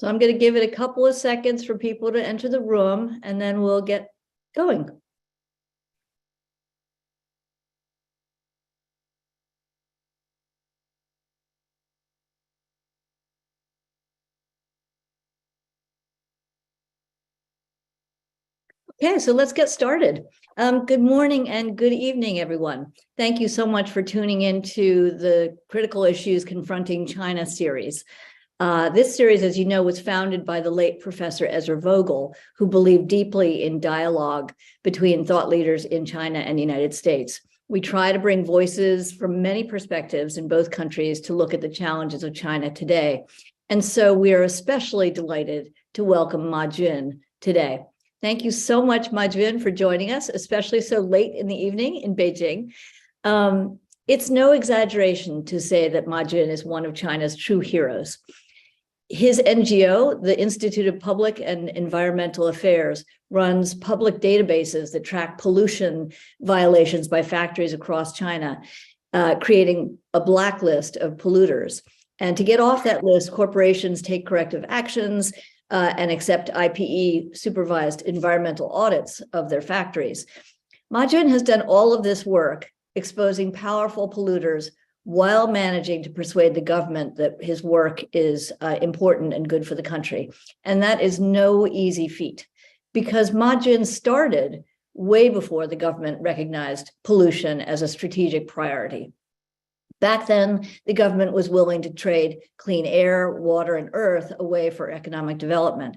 So I'm going to give it a couple of seconds for people to enter the room, and then we'll get going. Okay, so let's get started. Good morning and good evening, everyone. Thank you so much for tuning into the Critical Issues Confronting China series. This series, as you know, was founded by the late Professor Ezra Vogel, who believed deeply in dialogue between thought leaders in China and the United States. We try to bring voices from many perspectives in both countries to look at the challenges of China today. And so we are especially delighted to welcome Ma Jun today. Thank you so much, Ma Jun, for joining us, especially so late in the evening in Beijing. It's no exaggeration to say that Ma Jun is one of China's true heroes. His NGO, the Institute of Public and Environmental Affairs, runs public databases that track pollution violations by factories across China, creating a blacklist of polluters. And to get off that list, corporations take corrective actions and accept IPE supervised environmental audits of their factories. Ma Jun has done all of this work, exposing powerful polluters while managing to persuade the government that his work is important and good for the country. And that is no easy feat, because Ma Jun started way before the government recognized pollution as a strategic priority. Back then, the government was willing to trade clean air, water, and earth away for economic development.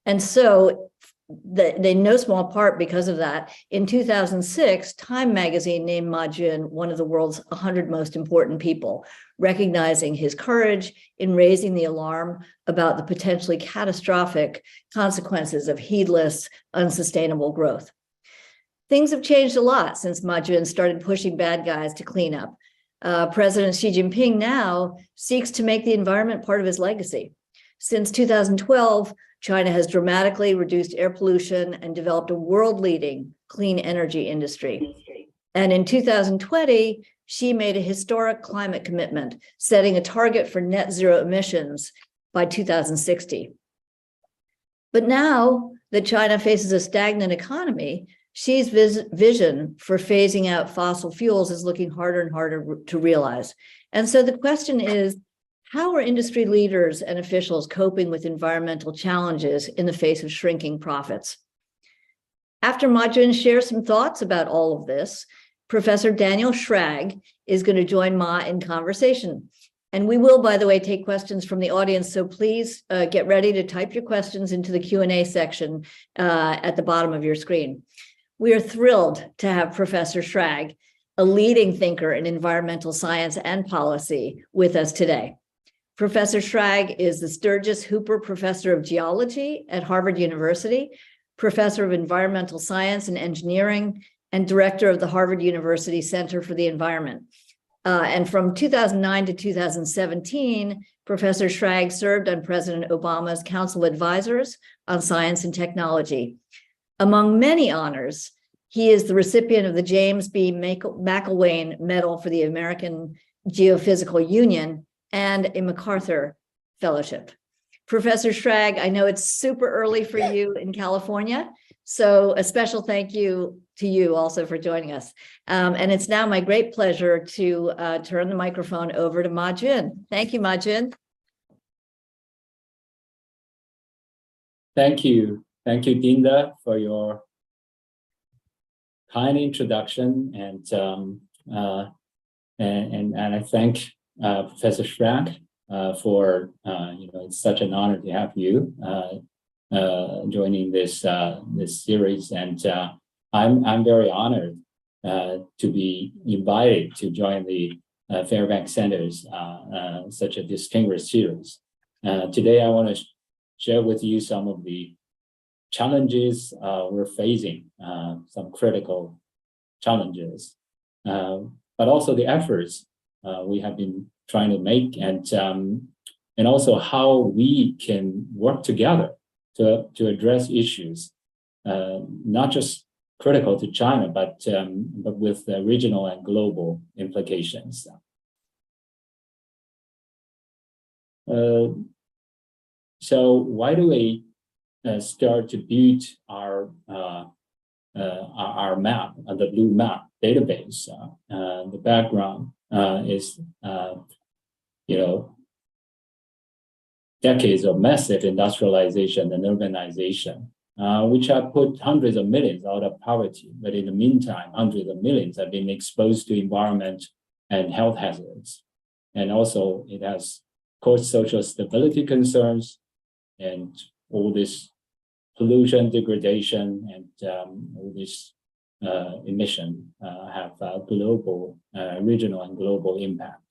And so, in no small part because of that, in 2006, Time magazine named Ma Jun one of the world's 100 most important people, recognizing his courage in raising the alarm about the potentially catastrophic consequences of heedless, unsustainable growth. Things have changed a lot since Ma Jun started pushing bad guys to clean up. President Xi Jinping now seeks to make the environment part of his legacy. Since 2012, China has dramatically reduced air pollution and developed a world-leading clean energy industry. And in 2020, Xi made a historic climate commitment, setting a target for net zero emissions by 2060. But now that China faces a stagnant economy, Xi's vision for phasing out fossil fuels is looking harder and harder to realize. And so the question is, how are industry leaders and officials coping with environmental challenges in the face of shrinking profits? After Ma Jun shares some thoughts about all of this, Professor Daniel Schrag is going to join Ma in conversation. And we will, by the way, take questions from the audience, so please get ready to type your questions into the Q&A section at the bottom of your screen. We are thrilled to have Professor Schrag, a leading thinker in environmental science and policy, with us today. Professor Schrag is the Sturgis Hooper Professor of Geology at Harvard University, Professor of Environmental Science and Engineering, and Director of the Harvard University Center for the Environment. And from 2009 to 2017, Professor Schrag served on President Obama's Council of Advisors on Science and Technology. Among many honors, he is the recipient of the James B. McIlwain Medal for the American Geophysical Union and a MacArthur Fellowship. Professor Schrag, I know it's super early for you in California, so a special thank you to you also for joining us. And it's now my great pleasure to turn the microphone over to Ma Jun. Thank you, Ma Jun. Thank you. Thank you, Dinda, for your kind introduction, and I thank Professor Schrag for it's such an honor to have you joining this series, and I'm very honored to be invited to join the Fairbanks Center's such a distinguished series. Today, I want to share with you some of the challenges we're facing, some critical challenges, but also the efforts we have been trying to make, and also how we can work together to address issues, not just critical to China, but with regional and global implications. So why do we start to build our map, the blue map database? The background is decades of massive industrialization and urbanization, which have put hundreds of millions out of poverty. But in the meantime, hundreds of millions have been exposed to environment and health hazards. And also it has caused social stability concerns and all this pollution, degradation, and all this emission have global, regional and global impact.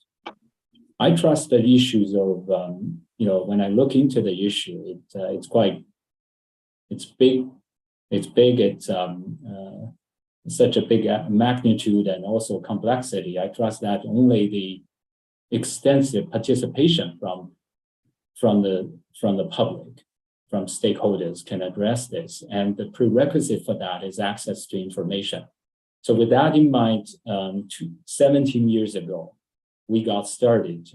I trust the issues of, when I look into the issue, it's big, it's such a big magnitude and also complexity. I trust that only the extensive participation from the public, from stakeholders can address this. And the prerequisite for that is access to information. So with that in mind, 17 years ago, we got started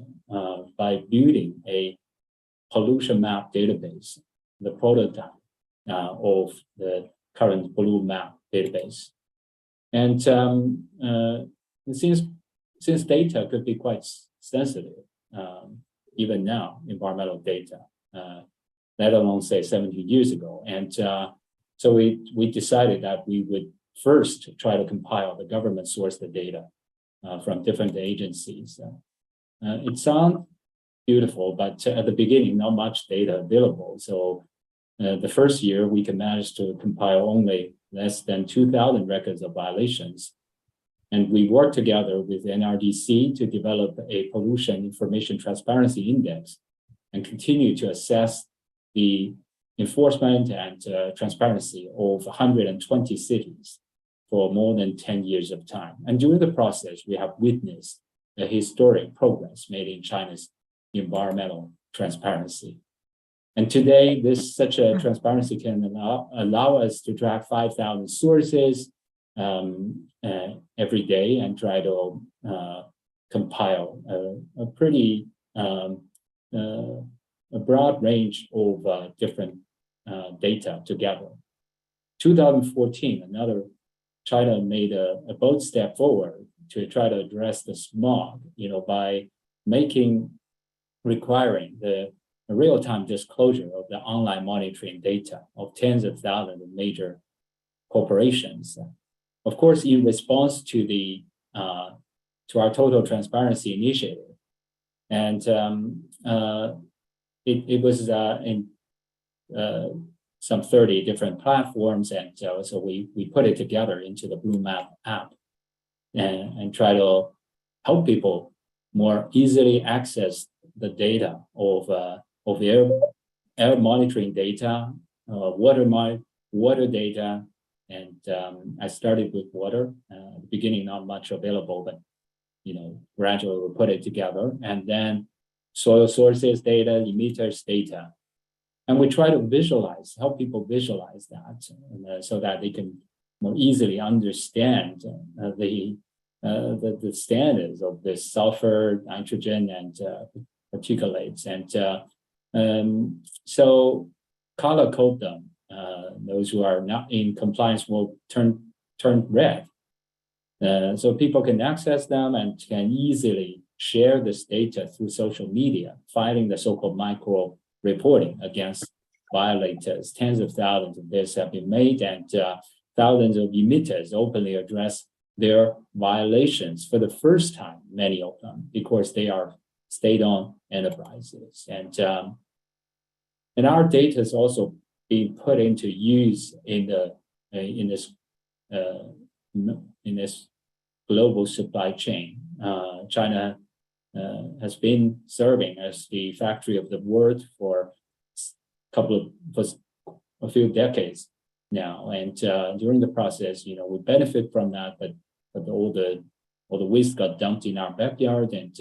by building a pollution map database, the prototype of the current blue map database. And since data could be quite sensitive, even now, environmental data, let alone say 17 years ago. And so we decided that we would first try to compile the government source the data from different agencies. It sounds beautiful, but at the beginning, not much data available. So the first year, we can manage to compile only less than 2,000 records of violations. And we worked together with NRDC to develop a pollution information transparency index and continue to assess the enforcement and transparency of 120 cities for more than 10 years of time. And during the process, we have witnessed the historic progress made in China's environmental transparency. And today, such a transparency can allow us to track 5,000 sources every day and try to compile a pretty a broad range of different data together. 2014, China made a bold step forward to try to address the smog, by requiring the real-time disclosure of the online monitoring data of tens of thousands of major corporations. Of course, in response to our total transparency initiative, and it was in some 30 different platforms, and so we put it together into the Blue Map app and try to help people more easily access the data of air monitoring data, water data, and I started with water. At the beginning, not much available, but gradually we put it together, and then soil sources data, emitters data, and we try to help people visualize that, so that they can more easily understand the standards of this sulfur, nitrogen, and particulates, and so color code them. Those who are not in compliance will turn red, so people can access them and can easily share this data through social media, filing the so-called micro reporting against violators. Tens of thousands of this have been made, and thousands of emitters openly address their violations for the first time, many of them, because they are state-owned enterprises. And our data is also being put into use in this global supply chain. China has been serving as the factory of the world for a few decades now, and during the process, we benefit from that, but all the waste got dumped in our backyard, and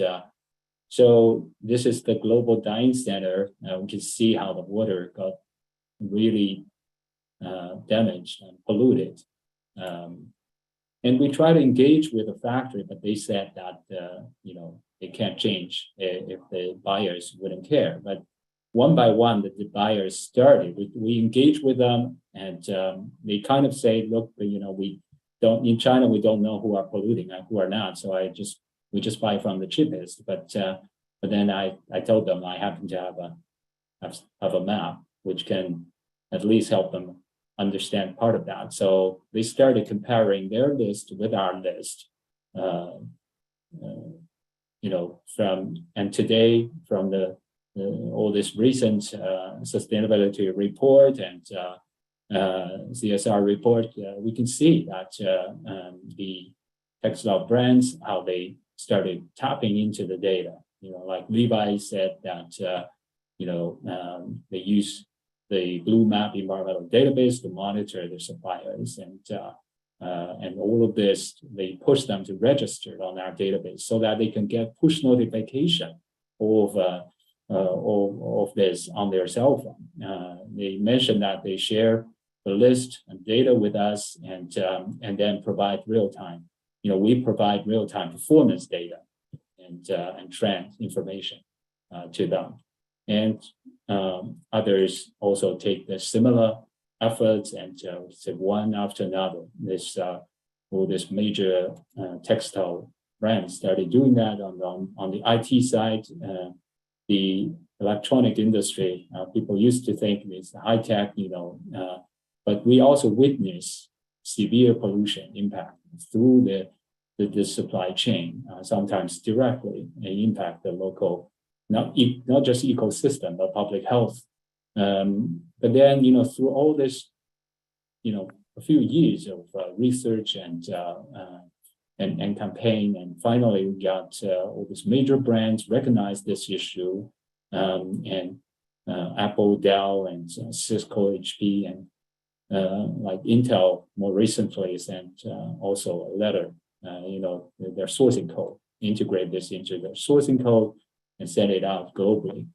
so this is the global dying center. We can see how the water got really damaged and polluted. And we try to engage with the factory, but they said that they can't change if the buyers wouldn't care. But one by one, the buyers started. We engage with them, and they kind of say, "Look, we don't in China. We don't know who are polluting and who are not. So we just buy from the cheapest." But then I told them I happen to have a map which can at least help them understand part of that. So they started comparing their list with our list. Today from all this recent sustainability report and CSR report, we can see that the textile brands, how they started tapping into the data. Like Levi said that they use the Blue Map environmental database to monitor their suppliers, and all of this, they push them to register on our database so that they can get push notification of this on their cell phone. They mentioned that they share the list and data with us, and then provide real time. We provide real time performance data and trend information to them, and others also take the similar efforts and one after another. All this major textile brands started doing that on the IT side. The electronic industry, people used to think it's high tech, but we also witness severe pollution impact through the supply chain, sometimes directly, and impact the local, not just ecosystem, but public health. But then, through all this, a few years of research and campaign, and finally we got all these major brands recognize this issue, and Apple, Dell, and Cisco, HP, and like Intel more recently sent also a letter, their sourcing code, integrate this into their sourcing code and send it out globally.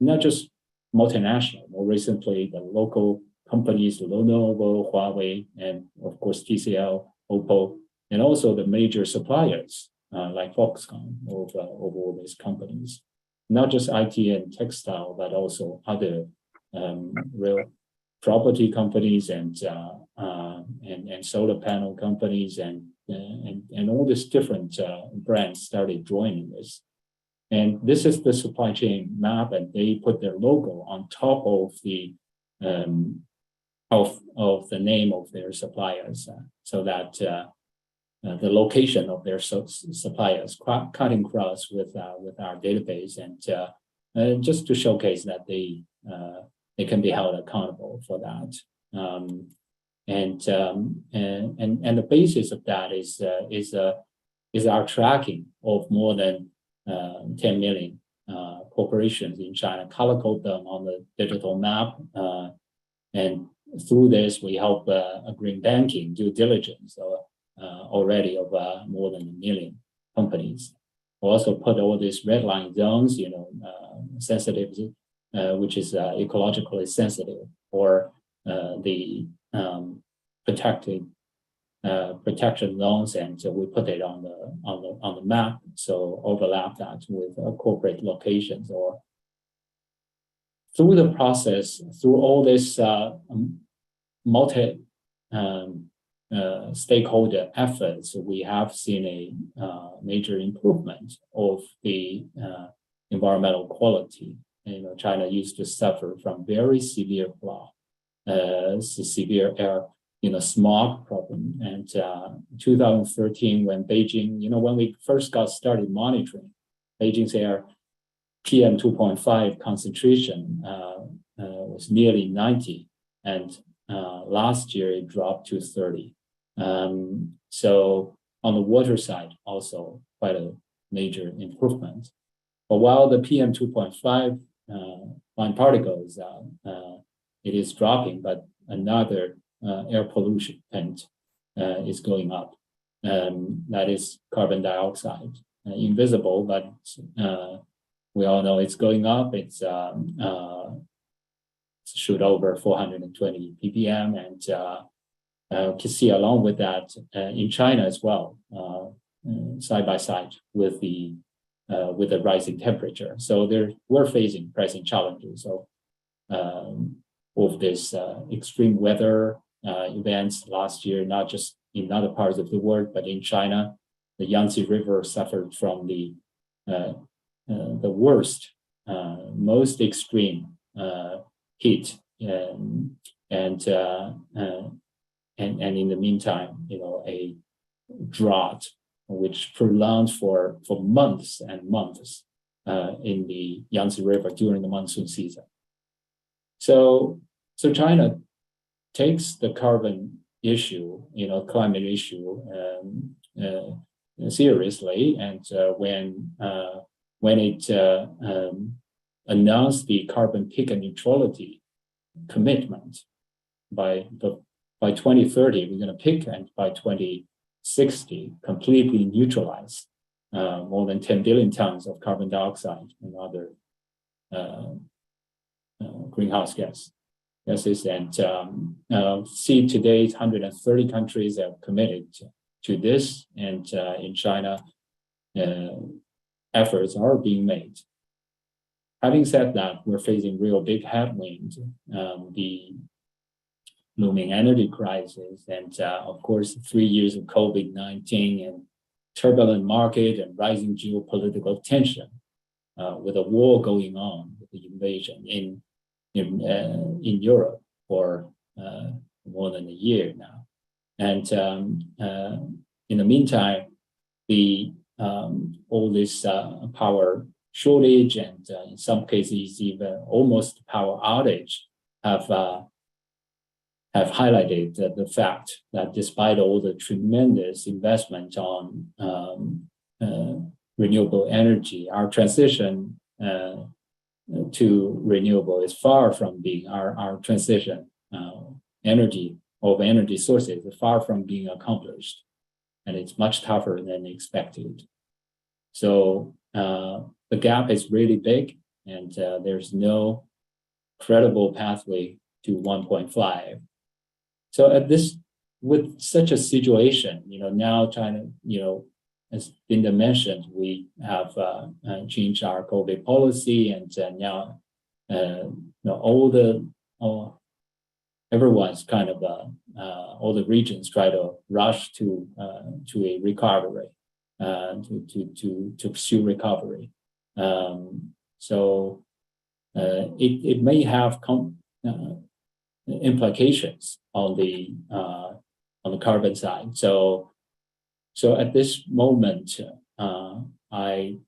Not just multinational, more recently the local companies, Lenovo, Huawei, and of course TCL, Oppo, and also the major suppliers like Foxconn of all these companies. Not just IT and textile, but also other real property companies and solar panel companies and all these different brands started joining this. And this is the supply chain map, and they put their logo on top of the name of their suppliers, so that the location of their suppliers cutting across with our database, and just to showcase that they can be held accountable for that. And the basis of that is our tracking of more than 10 million corporations in China, color code them on the digital map, and through this we help green banking due diligence already of more than 1 million companies. We also put all these red line zones, sensitive, which is ecologically sensitive, or the protection zones, and so we put it on the map, so overlap that with corporate locations. Or through the process, through all this multi stakeholder efforts, we have seen a major improvement of the environmental quality. China used to suffer from very severe flaw, severe air, smog problem. And 2013, when Beijing, when we first got started monitoring, Beijing's air PM 2.5 concentration was nearly 90, and last year it dropped to 30. So on the water side, also quite a major improvement. But while the PM 2.5 fine particles, it is dropping, but another air pollution is going up. That is carbon dioxide, invisible, but we all know it's going up. It's shoot over 420 ppm, and can see along with that in China as well, side by side with the with the rising temperature. So we're facing pressing challenges of this extreme weather events last year, not just in other parts of the world, but in China. The Yangtze River suffered from the worst, most extreme heat, and in the meantime, a drought which prolonged for months and months in the Yangtze River during the monsoon season. So China takes the carbon issue, climate issue, seriously, and when it announced the carbon peak and neutrality commitment by 2030, we're going to peak, and by 2060 completely neutralize more than 10 billion tons of carbon dioxide and other greenhouse gases. And see today 130 countries have committed to this, and in China, efforts are being made. Having said that, we're facing real big headwinds, the looming energy crisis, and of course, 3 years of COVID-19 and turbulent market and rising geopolitical tension, with a war going on, with the invasion in Europe for more than a year now. And in the meantime, all this power shortage and in some cases even almost power outage have highlighted the fact that despite all the tremendous investment on renewable energy, our transition to renewable is far from being our transition energy sources is far from being accomplished, and it's much tougher than expected. So the gap is really big, and there's no credible pathway to 1.5. So with such a situation, now China, as Linda mentioned, we have changed our COVID policy, and now everyone's kind of all the regions try to rush to a recovery, to pursue recovery. So it may have implications on the carbon side. So at this moment, I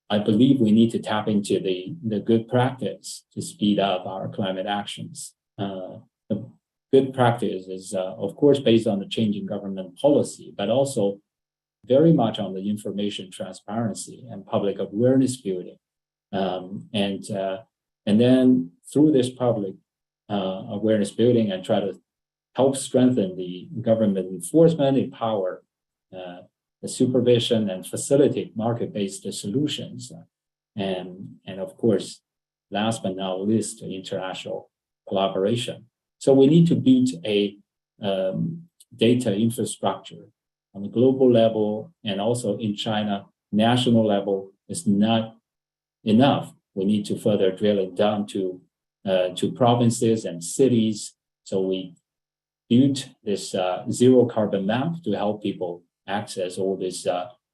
believe we need to tap into the good practice to speed up our climate actions. The good practice is, of course, based on the changing government policy, but also very much on the information transparency and public awareness building. And then through this public awareness building, and try to help strengthen the government enforcement, empower the supervision, and facilitate market-based solutions. And of course, last but not least, international collaboration. So we need to build a data infrastructure on the global level, and also in China, national level is not enough. We need to further drill it down to provinces and cities. So we built this zero carbon map to help people access all this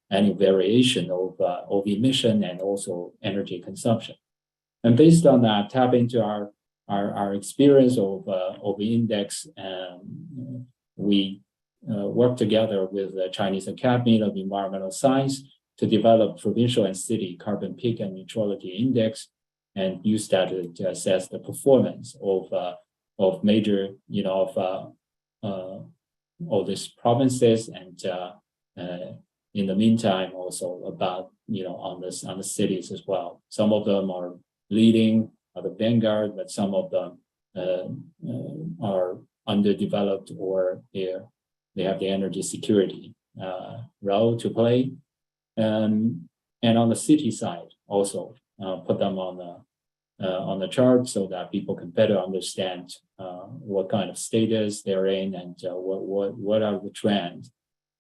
annual variation of emission and also energy consumption. And based on that, tap into our experience of the index. We work together with the Chinese Academy of Environmental Science to develop provincial and city carbon peak and neutrality index, and use that to assess the performance of major, all these provinces, and in the meantime, also about on the cities as well. Some of them are leading, are the vanguard, but some of them are underdeveloped, or they have the energy security role to play. And on the city side, also put them on the chart so that people can better understand what kind of status they're in, and what are the trends,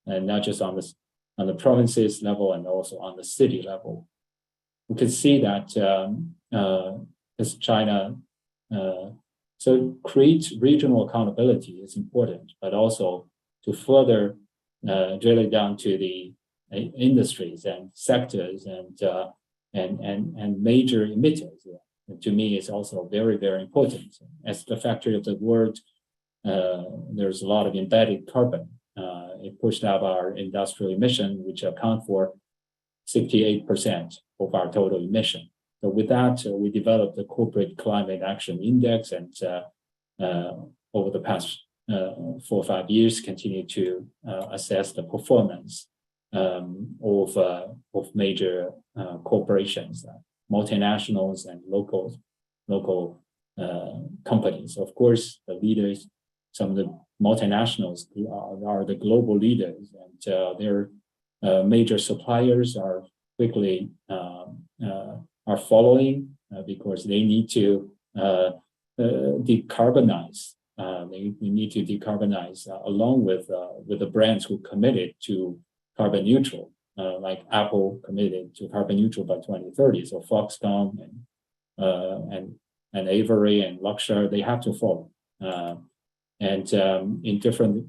and not just on the provinces level, and also on the city level. we could see that as China, so create regional accountability is important, but also to further drill it down to the industries and sectors and major emitters. To me, is also very, very important. As the factory of the world, there's a lot of embedded carbon. It pushed up our industrial emission, which account for 68% of our total emission. So with that, we developed the Corporate Climate Action Index, and over the past 4 or 5 years, continue to assess the performance of major corporations, multinationals, and local companies. Of course, the leaders, some of the multinationals are the global leaders, and their major suppliers are quickly are following because they need to decarbonize. They need to decarbonize along with the brands who committed to carbon neutral, like Apple committed to carbon neutral by 2030. So Foxconn and Avery and Luxshare, they have to follow. In different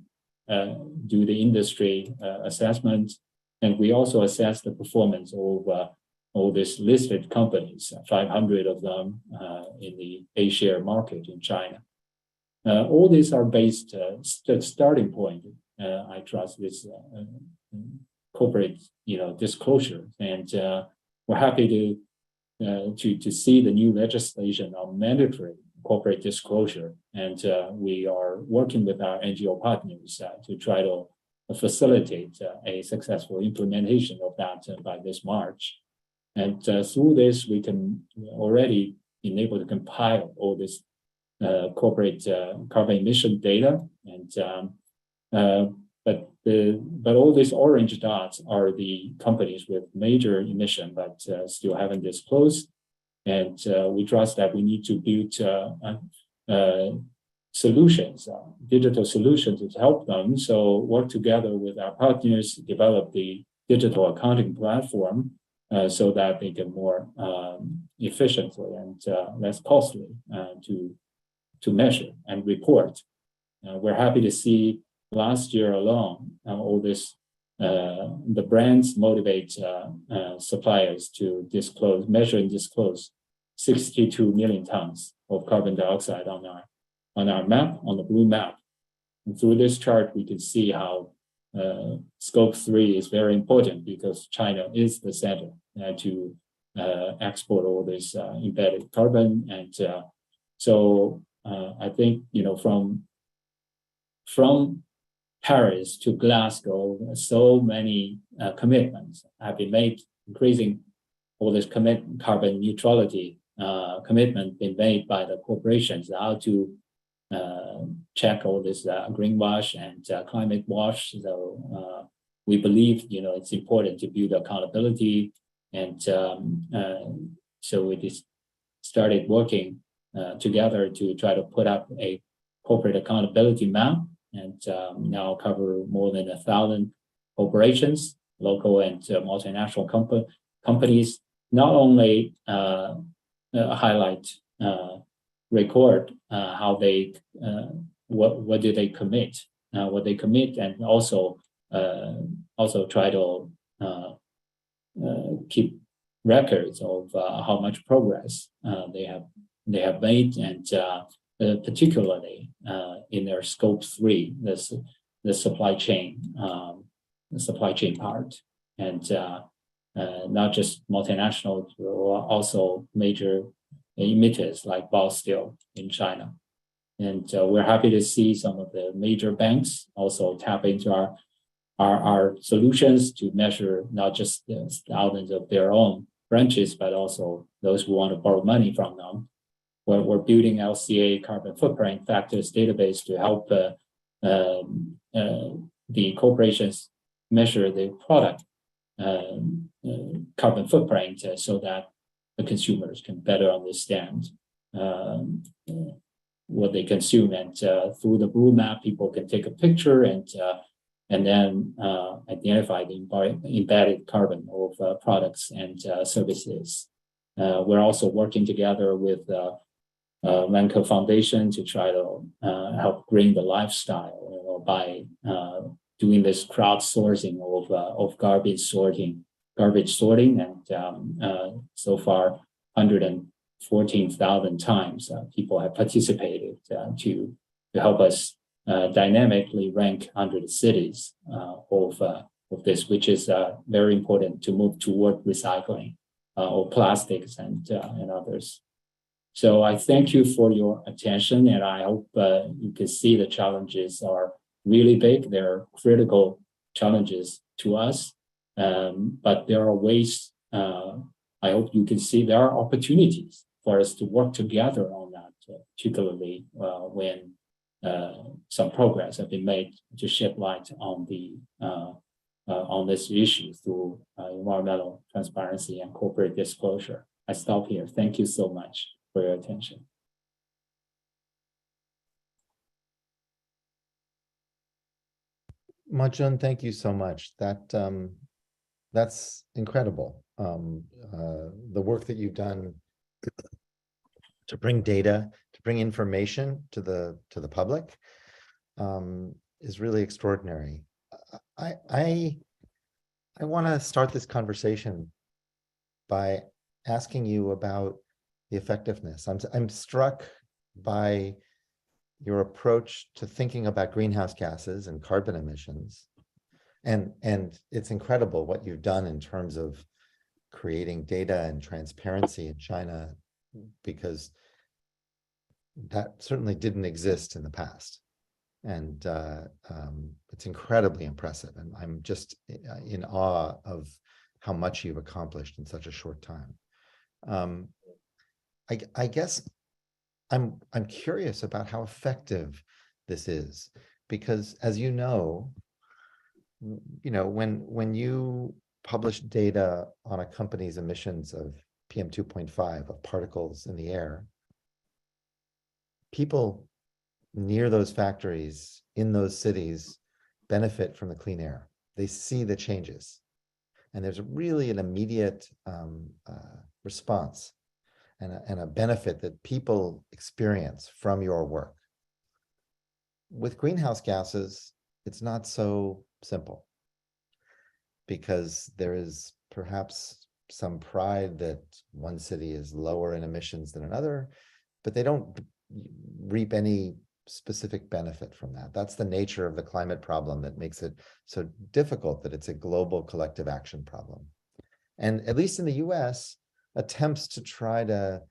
do the industry assessment, and we also assess the performance of all these listed companies, 500 of them in the A-share market in China. All these are based starting point. I trust this corporate, disclosure, and we're happy to see the new legislation on mandatory corporate disclosure, and we are working with our NGO partners to try to facilitate a successful implementation of that by this March. And through this, we can already enable to compile all this corporate carbon emission data, and but all these orange dots are the companies with major emission but still haven't disclosed. And we trust that we need to build solutions, digital solutions to help them. So work together with our partners, develop the digital accounting platform so that they can more efficiently and less costly to measure and report. We're happy to see last year alone, all this, the brands motivate suppliers to measure and disclose 62 million tons of carbon dioxide on our map, on the blue map. And through this chart, we can see how scope 3 is very important because China is the center to export all this embedded carbon. And so I think, from Paris to Glasgow, so many commitments have been made, increasing all this carbon neutrality commitment been made by the corporations, how to check all this greenwash and climate wash. So we believe, it's important to build accountability, and so we just started working together to try to put up a corporate accountability map, and now cover more than 1,000 corporations, local and multinational companies. Not only highlight, record how they what do they commit, and also try to keep records of how much progress they have made, and particularly in their scope 3, the supply chain part, and not just multinationals, but also major emitters like Baosteel in China. And we're happy to see some of the major banks also tap into our solutions to measure not just the thousands of their own branches, but also those who want to borrow money from them. We're building LCA carbon footprint factors database to help the corporations measure the product carbon footprint so that the consumers can better understand what they consume. And through the blue map, people can take a picture and then identify the embedded carbon of products and services we're also working together with Lanco Foundation to try to help green the lifestyle, by doing this crowdsourcing of garbage sorting, and so far 114,000 times people have participated to help us dynamically rank 100 cities of this, which is very important to move toward recycling of plastics and others. So I thank you for your attention, and I hope you can see the challenges are really big. They're critical challenges to us, but there are ways. I hope you can see there are opportunities for us to work together on that, particularly when some progress have been made to shed light on this issue through environmental transparency and corporate disclosure. I stop here. Thank you so much for your attention. Majun, thank you so much. That's incredible. The work that you've done to bring data, to bring information to the public, is really extraordinary. I want to start this conversation by asking you about the effectiveness. I'm struck by your approach to thinking about greenhouse gases and carbon emissions. And it's incredible what you've done in terms of creating data and transparency in China, because that certainly didn't exist in the past. And it's incredibly impressive. And I'm just in awe of how much you've accomplished in such a short time. I guess I'm curious about how effective this is, because as you know, when you publish data on a company's emissions of PM 2.5 of particles in the air, people near those factories in those cities benefit from the clean air. They see the changes, and there's really an immediate response and a benefit that people experience from your work. With greenhouse gases, it's not so simple, because there is perhaps some pride that one city is lower in emissions than another, but they don't reap any specific benefit from that. That's the nature of the climate problem that makes it so difficult that it's a global collective action problem. And at least in the US, attempts to try to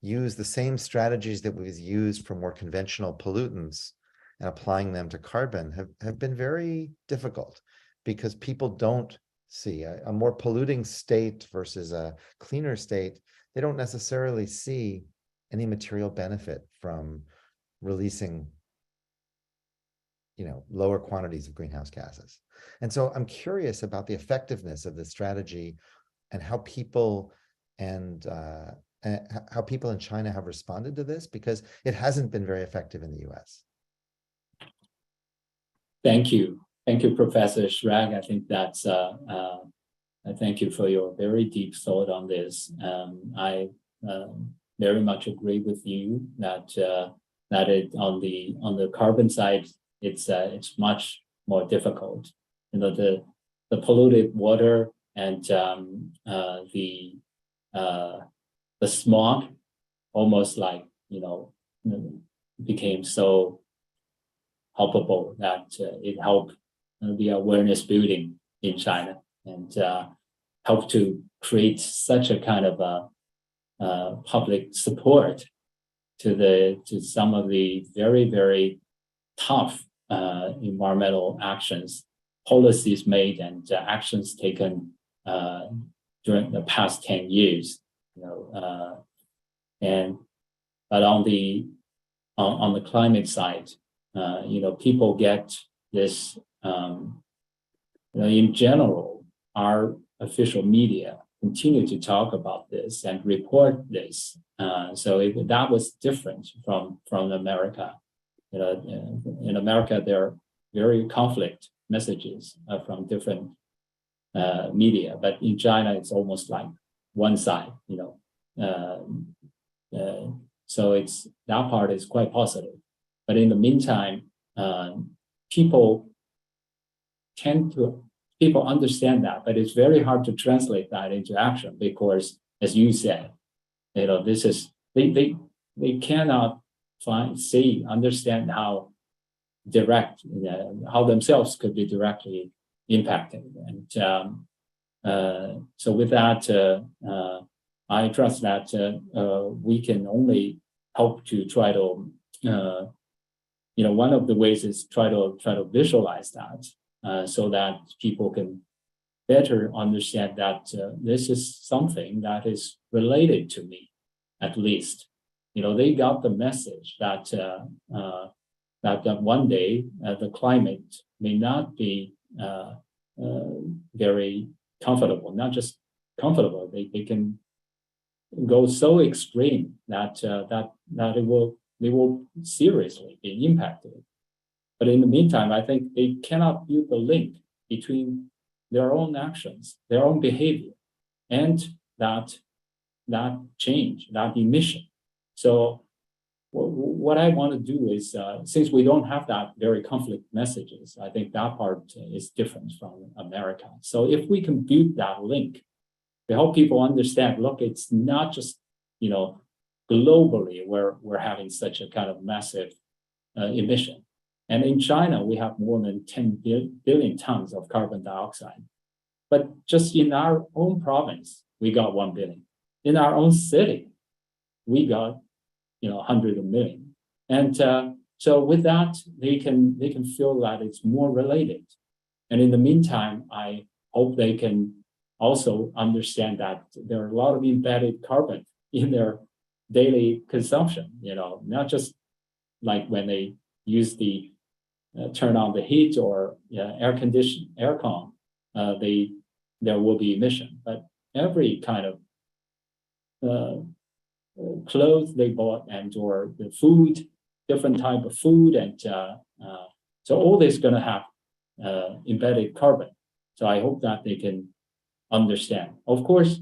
use the same strategies that we've used for more conventional pollutants and applying them to carbon have been very difficult, because people don't see a more polluting state versus a cleaner state. They don't necessarily see any material benefit from releasing lower quantities of greenhouse gases. And so I'm curious about the effectiveness of this strategy and how people in China have responded to this, because it hasn't been very effective in the US. Thank you. Thank you, Professor Schrag. I think that's, I thank you for your very deep thought on this. I very much agree with you that on the carbon side, it's much more difficult. The polluted water and the smog almost like became so helpable that it helped the awareness building in China, and helped to create such a kind of public support to some of the very, very tough environmental actions, policies made, and actions taken during the past 10 years. But on the climate side, people get this. In general, our official media continue to talk about this and report this. So that was different from America. In America, there are very conflict messages from different media, but in China, it's almost like one side. so it's that part is quite positive. But in the meantime, people understand that, but it's very hard to translate that into action because, as you said, this is they cannot understand how direct, how themselves could be directly impacted. And so with that, I trust that we can only help to try to, one of the ways is try to visualize that so that people can better understand that this is something that is related to me, at least. They got the message that that one day the climate may not be very comfortable, not just comfortable. They can go so extreme that they will seriously be impacted. But in the meantime, I think they cannot build the link between their own actions, their own behavior, and that change, that emission. So what I want to do is, since we don't have that very conflict messages, I think that part is different from America. So if we can build that link to help people understand, look, it's not just, globally where we're having such a kind of massive emission. And in China, we have more than 10 billion tons of carbon dioxide. But just in our own province, we got 1 billion. In our own city, we got, 100 million. And so with that, they can feel that it's more related. And in the meantime, I hope they can also understand that there are a lot of embedded carbon in their daily consumption, not just like when they use the turn on the heat or aircon, there will be emission. But every kind of clothes they bought and or the food, different type of food, and so all this is going to have embedded carbon. So I hope that they can understand. Of course,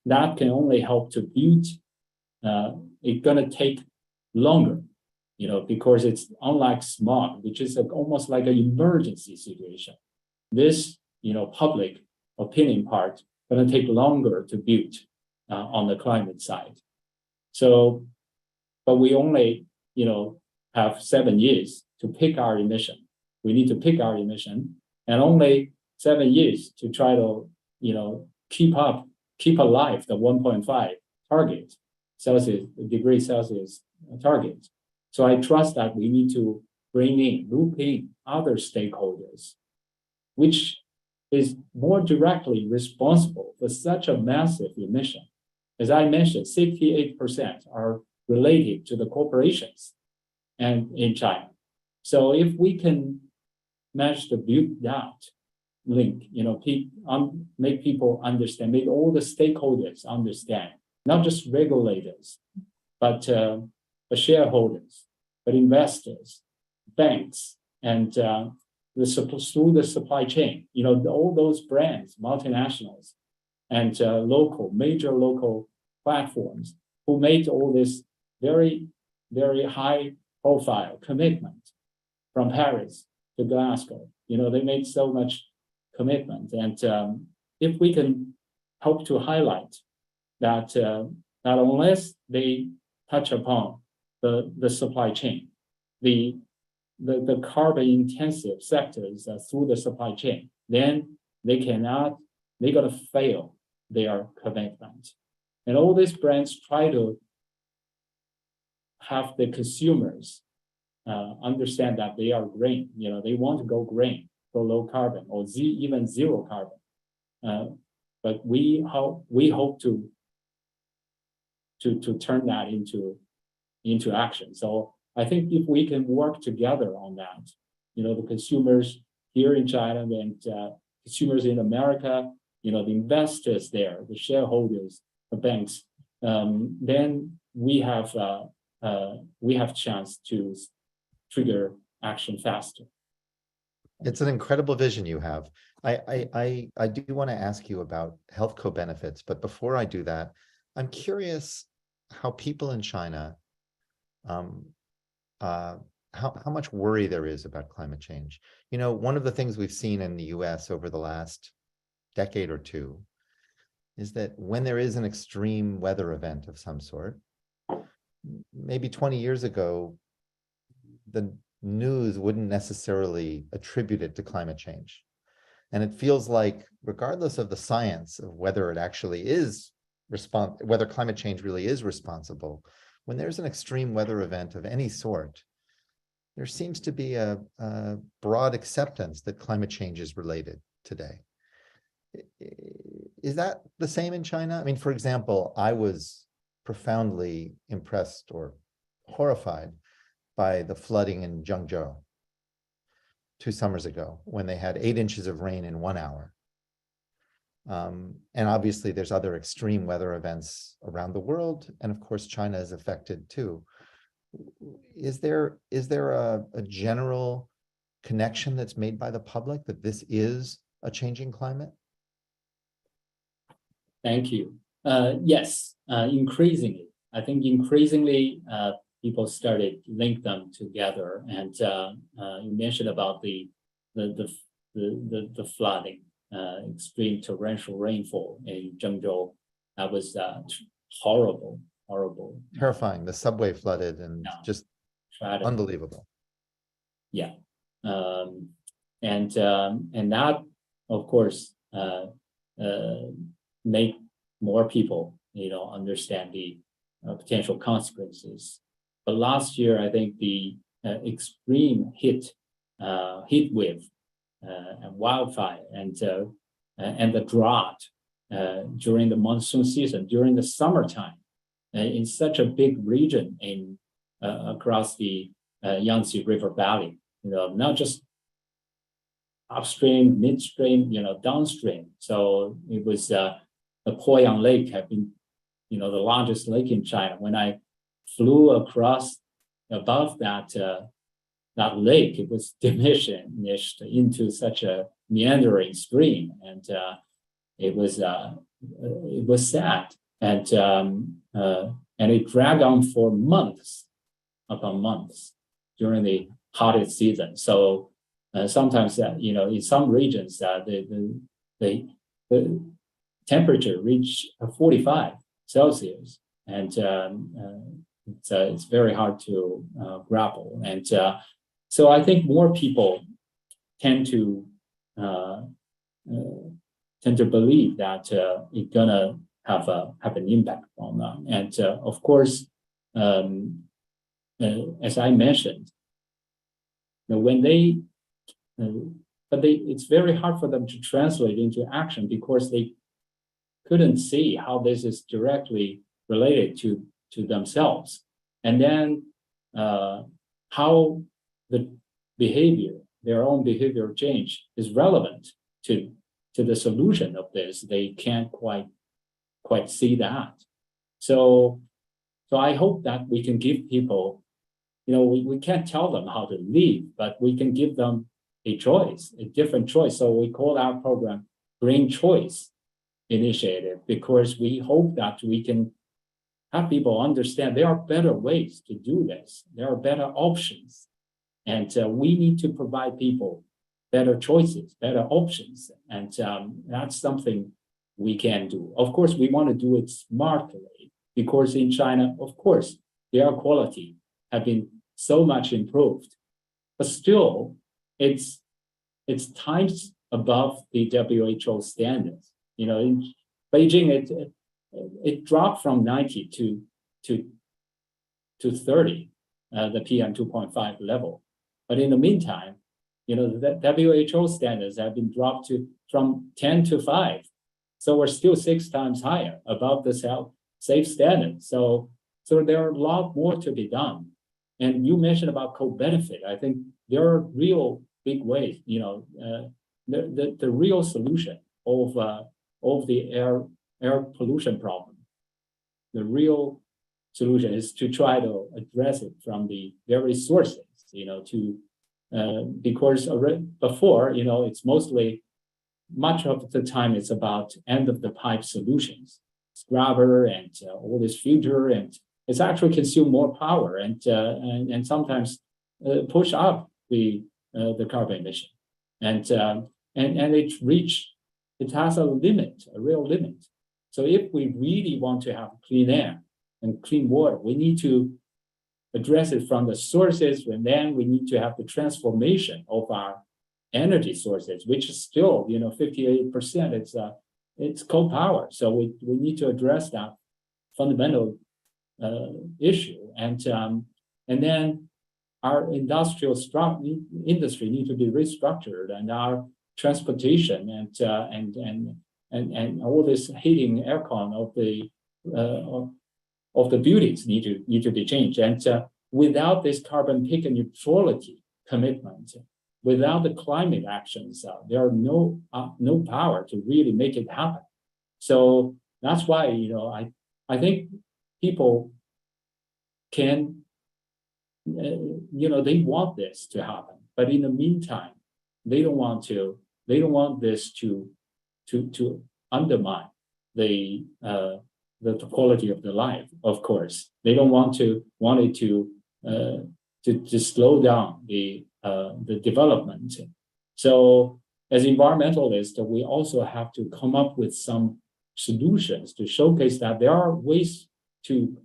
that can only help to build. It's going to take longer, because it's unlike smog, which is almost like an emergency situation. This, public opinion part going to take longer to build on the climate side. So, but we only, have 7 years to pick our emission. We need to pick our emission, and only 7 years to try to, keep alive the 1.5 target degree Celsius target. So I trust that we need to loop in other stakeholders, which is more directly responsible for such a massive emission. As I mentioned, 68% are related to the corporations and in China. So if we can manage to build that link, make people understand, make all the stakeholders understand, not just regulators, but shareholders, but investors, banks, and through the supply chain, all those brands, multinationals, and major local platforms who made all this very, very high profile commitment from Paris to Glasgow. They made so much commitment. And if we can help to highlight that not unless they touch upon the supply chain, the carbon intensive sectors through the supply chain, then they're going to fail their commitment. And all these brands try to have the consumers understand that they are green. They want to go green, go low carbon, or even zero carbon. But we hope to turn that into action. So I think if we can work together on that, the consumers here in China and consumers in America, the investors there, the shareholders, the banks, then we have chance to trigger action faster. It's an incredible vision you have. I do want to ask you about health co-benefits, but before I do that, I'm curious how people in China, um, how much worry there is about climate change. You know, one of the things we've seen in the US over the last decade or two is that when there is an extreme weather event of some sort, maybe 20 years ago, the news wouldn't necessarily attribute it to climate change. And it feels like, regardless of the science of whether it actually is whether climate change really is responsible, when there's an extreme weather event of any sort, there seems to be a broad acceptance that climate change is related today. Is that the same in China? I mean, for example, I was profoundly impressed or horrified by the flooding in Zhengzhou 2 summers ago, when they had 8 inches of rain in 1 hour. And obviously there's other extreme weather events around the world. And of course, China is affected too. Is there a general connection that's made by the public that this is a changing climate? Thank you. Yes, increasingly. I think increasingly people started to link them together. And you mentioned about the flooding, extreme torrential rainfall in Zhengzhou. That was horrible. Terrifying. The subway flooded and just tragic. Unbelievable. Yeah. And that, of course, make more people, understand the potential consequences. But last year, I think the extreme heat wave and wildfire and the drought during the monsoon season, during the summertime, in such a big region in across the Yangtze River Valley, not just upstream, midstream, downstream. So it was the Poyang Lake had been, the largest lake in China. When I flew across above that lake, it was diminished into such a meandering stream, and it was sad, and it dragged on for months upon months during the hottest season. So sometimes, in some regions, the temperature reached 45 Celsius, and it's very hard to grapple. And so I think more people tend to believe that it's gonna have an impact on them. And of course, as I mentioned, when it's very hard for them to translate into action because they couldn't see how this is directly related to themselves. And then how the behavior, their own behavior change is relevant to the solution of this. They can't quite see that. So I hope that we can give people, we can't tell them how to live, but we can give them a choice, a different choice. So we call our program Green Choice Initiative, because we hope that we can have people understand there are better ways to do this. There are better options. And we need to provide people better choices, better options. And that's something we can do. Of course, we want to do it smartly, because in China, of course, the air quality have been so much improved. But still, it's times above the WHO standards. In Beijing, it dropped from 90 to 30, the PM 2.5 level. But in the meantime, the WHO standards have been dropped from 10 to 5. So we're still 6 times higher above the safe standard. So there are a lot more to be done. And you mentioned about co-benefit. I think there are real big ways, the real solution of the air pollution problem. The real solution is to try to address it from the very sources, to because before, it's mostly much of the time it's about end of the pipe solutions, scrubber and all this filter, and it's actually consume more power and sometimes push up the carbon emission, and it has a limit, a real limit. So if we really want to have clean air and clean water, we need to address it from the sources, and then we need to have the transformation of our energy sources, which is still, 58%. It's coal power. So we need to address that fundamental issue, and then our industrial industry need to be restructured, and our transportation and all this heating aircon of the buildings need to be changed. And without this carbon peak neutrality commitment, without the climate actions, there are no power to really make it happen. So that's why I think people can they want this to happen, but in the meantime, they don't want this to undermine the quality of the life. Of course, they don't want it to slow down the development. So as environmentalists, we also have to come up with some solutions to showcase that there are ways to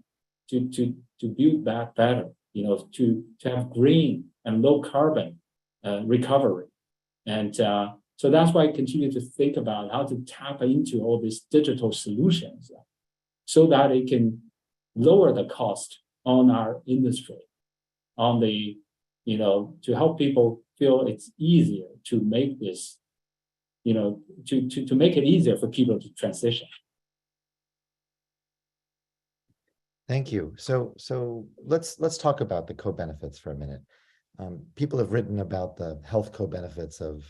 build back better, to have green and low carbon recovery. And so that's why I continue to think about how to tap into all these digital solutions so that it can lower the cost on our industry, on the, to help people feel it's easier to make this, to make it easier for people to transition. Thank you. So let's talk about the co-benefits for a minute. People have written about the health co-benefits of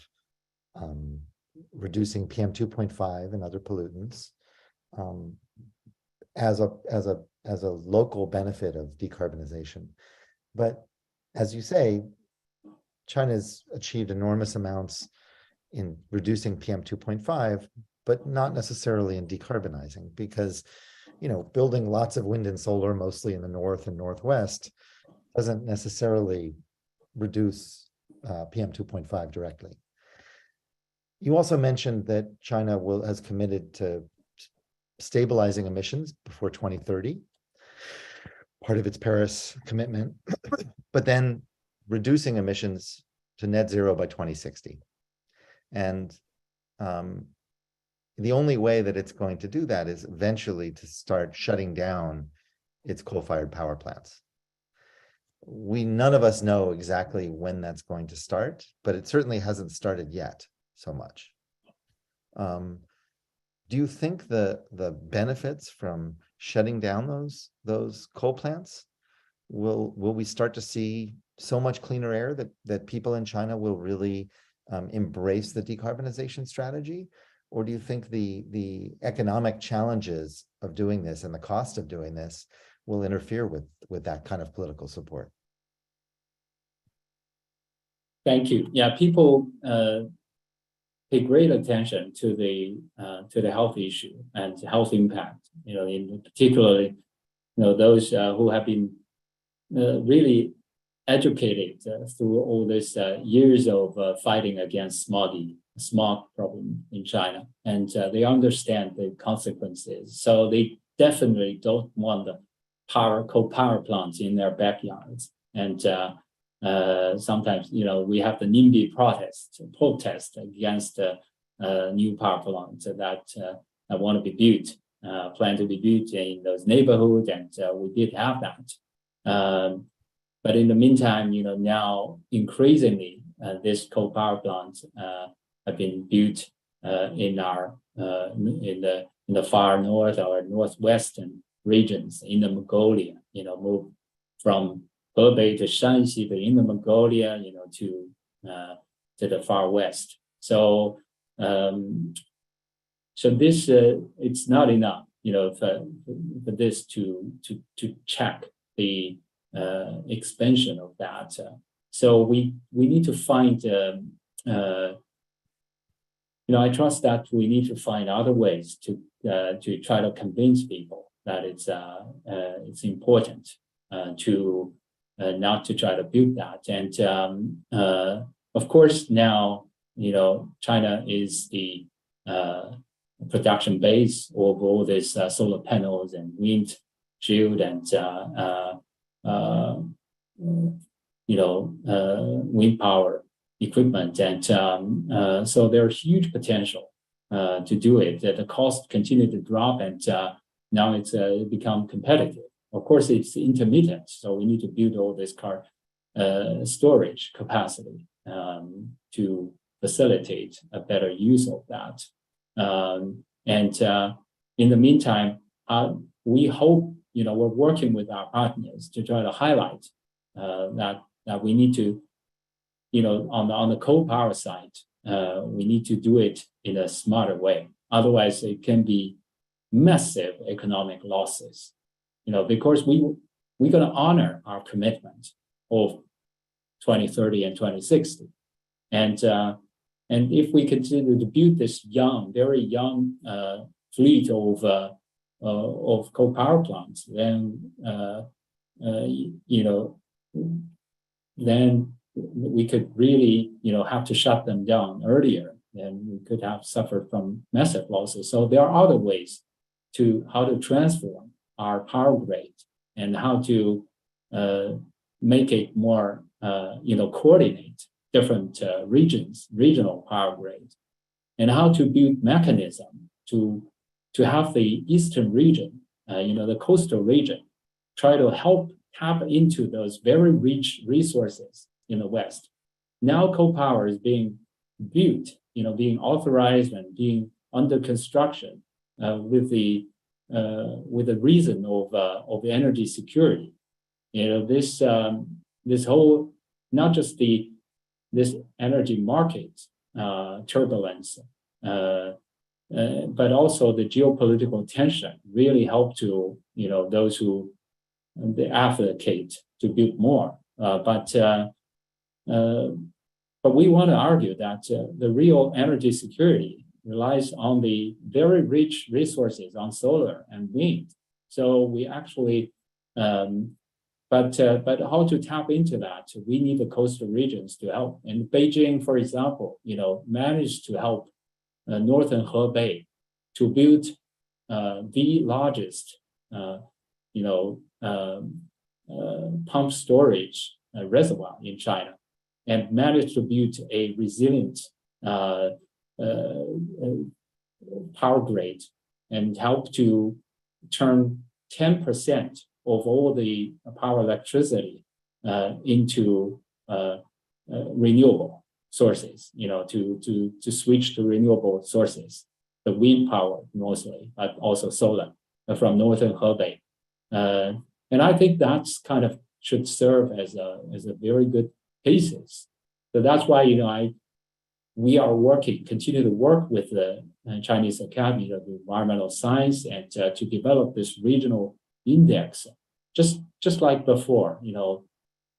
reducing PM 2.5 and other pollutants as a local benefit of decarbonization. But as you say, China's achieved enormous amounts in reducing PM 2.5, but not necessarily in decarbonizing, because building lots of wind and solar, mostly in the north and northwest, doesn't necessarily reduce PM 2.5 directly. You also mentioned that China has committed to stabilizing emissions before 2030, part of its Paris commitment, but then reducing emissions to net zero by 2060. And the only way that it's going to do that is eventually to start shutting down its coal-fired power plants. None of us know exactly when that's going to start, but it certainly hasn't started yet so much. Do you think the benefits from shutting down those coal plants, will we start to see so much cleaner air that people in China will really embrace the decarbonization strategy? Or do you think the economic challenges of doing this and the cost of doing this will interfere with that kind of political support? Thank you. Yeah, people pay great attention to the health issue and health impact. In particularly, those who have been really educated through all these years of fighting against smog problem in China, and they understand the consequences. So they definitely don't want the coal power plants in their backyards. And sometimes, we have the NIMBY protest against new power plants that want to be built, plan to be built in those neighborhoods, and we did have that. But in the meantime, now increasingly, this coal power plants have been built in the far north or northwestern regions in the Mongolia. Move from Hebei to Shanxi, to Inner Mongolia, to the far west. So this it's not enough, for this to check the expansion of that So we need to find, I trust that we need to find other ways to try to convince people that it's important to not to try to build that. And of course, now China is the production base of all these solar panels and wind shield and wind power equipment, and so there's huge potential to do it. The cost continue to drop, and now it's become competitive. Of course, it's intermittent, so we need to build all this storage capacity to facilitate a better use of that. And in the meantime, we hope we're working with our partners to try to highlight that we need to, on the coal power side, we need to do it in a smarter way. Otherwise, it can be massive economic losses. Because we're going to honor our commitment of 2030 and 2060, and if we continue to build this very young fleet of coal power plants, then then we could really have to shut them down earlier, and we could have suffered from massive losses. So there are other ways how to transform our power grid and how to make it more coordinate different regional power grid, and how to build mechanism to have the eastern region, the coastal region, try to help tap into those very rich resources in the West. Now coal power is being built, being authorized and being under construction with the reason of the energy security. This whole, not just this energy market turbulence, but also the geopolitical tension really help to those who they advocate to build more. But we want to argue that the real energy security relies on the very rich resources on solar and wind. So we actually, but how to tap into that? We need the coastal regions to help. And Beijing, for example, managed to help northern Hebei to build the largest, pump storage reservoir in China, and managed to build a resilient power grid, and help to turn 10% of all the power electricity into renewable sources, to switch to renewable sources, the wind power mostly, but also solar from northern Hebei. And I think that's kind of should serve as a very good basis. So that's why, we are continue to work with the Chinese Academy of Environmental Science, and to develop this regional index, just like before,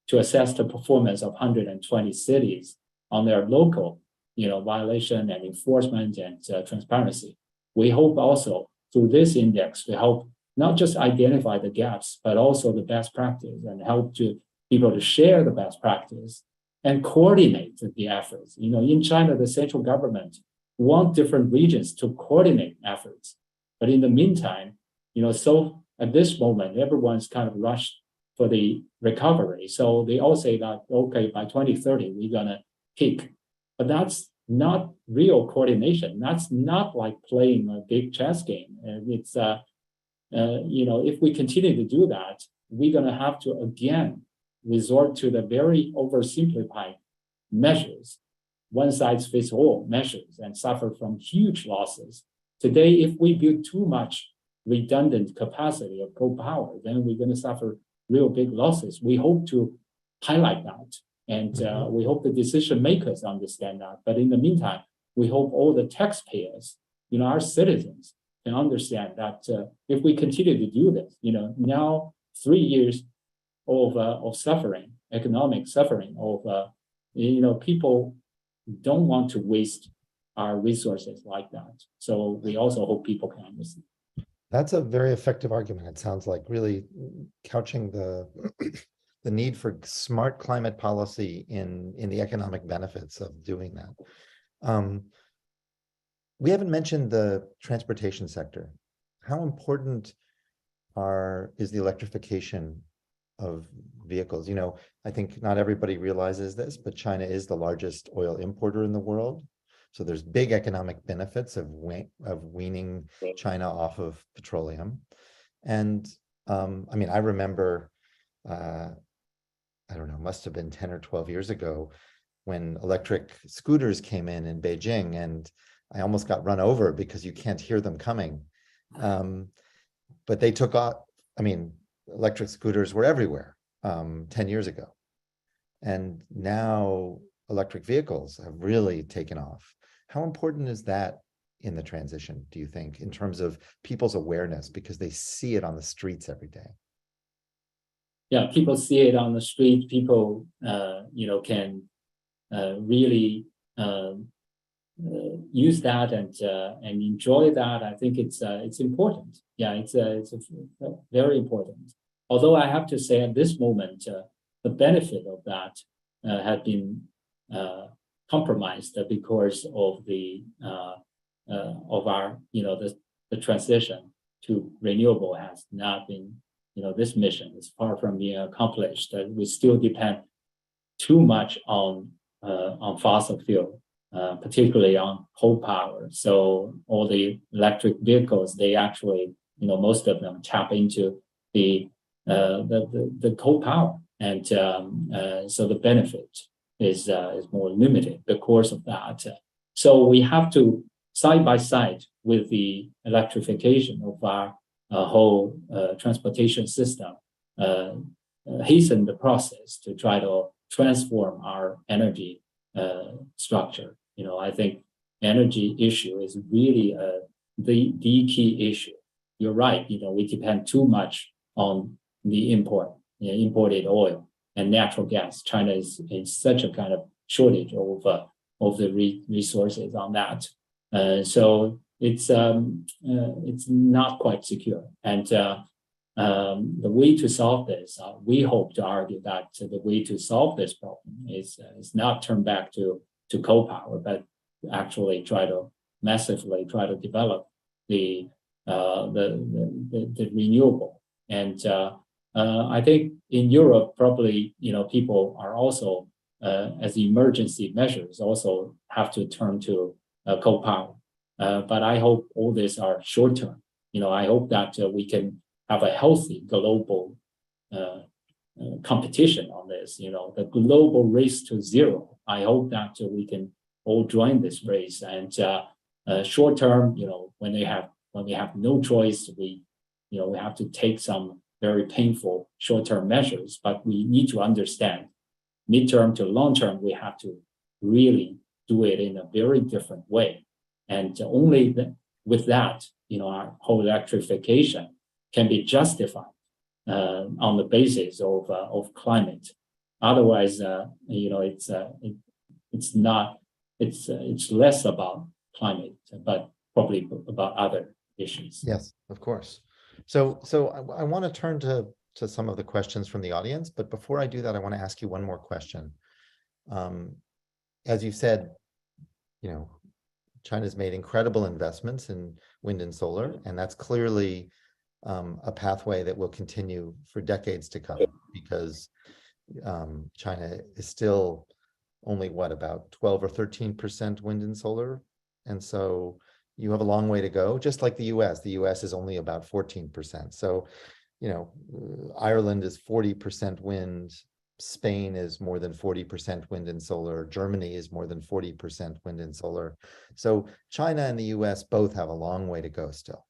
to assess the performance of 120 cities on their local, violation and enforcement and transparency. We hope also through this index to help not just identify the gaps, but also the best practice, and help people to share the best practice and coordinate the efforts. In China, the central government want different regions to coordinate efforts. But in the meantime, so at this moment, everyone's kind of rushed for the recovery. So they all say that, okay, by 2030, we're gonna peak. But that's not real coordination. That's not like playing a big chess game. And it's, if we continue to do that, we're gonna have to again resort to the very oversimplified measures, one size fits all measures, and suffer from huge losses. Today, if we build too much redundant capacity of coal power, then we're going to suffer real big losses. We hope to highlight that, and we hope the decision makers understand that. But in the meantime, we hope all the taxpayers, our citizens, can understand that if we continue to do this, now 3 years of suffering, economic suffering of, people don't want to waste our resources like that. So we also hope people can understand. That's a very effective argument. It sounds like really couching the the need for smart climate policy in the economic benefits of doing that. We haven't mentioned the transportation sector. How important is the electrification of vehicles? I think not everybody realizes this, but China is the largest oil importer in the world. So there's big economic benefits of weaning China off of petroleum. And I remember, I don't know, must have been 10 or 12 years ago when electric scooters came in Beijing, and I almost got run over because you can't hear them coming. But they took off. Electric scooters were everywhere 10 years ago. And now electric vehicles have really taken off. How important is that in the transition, do you think, in terms of people's awareness, because they see it on the streets every day? Yeah, people see it on the street. People, can really use that and enjoy that. I think it's important. Yeah, it's very important. Although I have to say, at this moment, the benefit of that had been compromised because of our the transition to renewable has not been, this mission is far from being accomplished. We still depend too much on fossil fuel, particularly on coal power. So all the electric vehicles, they actually, most of them tap into the coal power, and so the benefit is more limited because of that. So we have to, side by side with the electrification of our whole transportation system, hasten the process to try to transform our energy structure. I think energy issue is really the key issue. You're right. We depend too much on the imported oil and natural gas. China is in such a kind of shortage of the resources on that. So it's not quite secure. And the way to solve this, we hope to argue that the way to solve this problem is not turn back to coal power, but actually massively try to develop the renewable. And I think in Europe, probably, people are also, as emergency measures, also have to turn to coal power. But I hope all these are short term. I hope that we can have a healthy global competition on this. The global race to zero. I hope that we can all join this race. And short term, when we have no choice, we have to take some very painful short-term measures, but we need to understand mid-term to long-term, we have to really do it in a very different way. And only with that, our whole electrification can be justified on the basis of climate. Otherwise, it's less about climate, but probably about other issues. Yes, of course. So I want to turn to some of the questions from the audience, but before I do that, I want to ask you one more question. As you said, China's made incredible investments in wind and solar, and that's clearly a pathway that will continue for decades to come, because China is still only about 12 or 13% wind and solar, and so you have a long way to go. Just like the U.S., the U.S. is only about 14%. So, Ireland is 40% wind. Spain is more than 40% wind and solar. Germany is more than 40% wind and solar. So China and the US both have a long way to go still.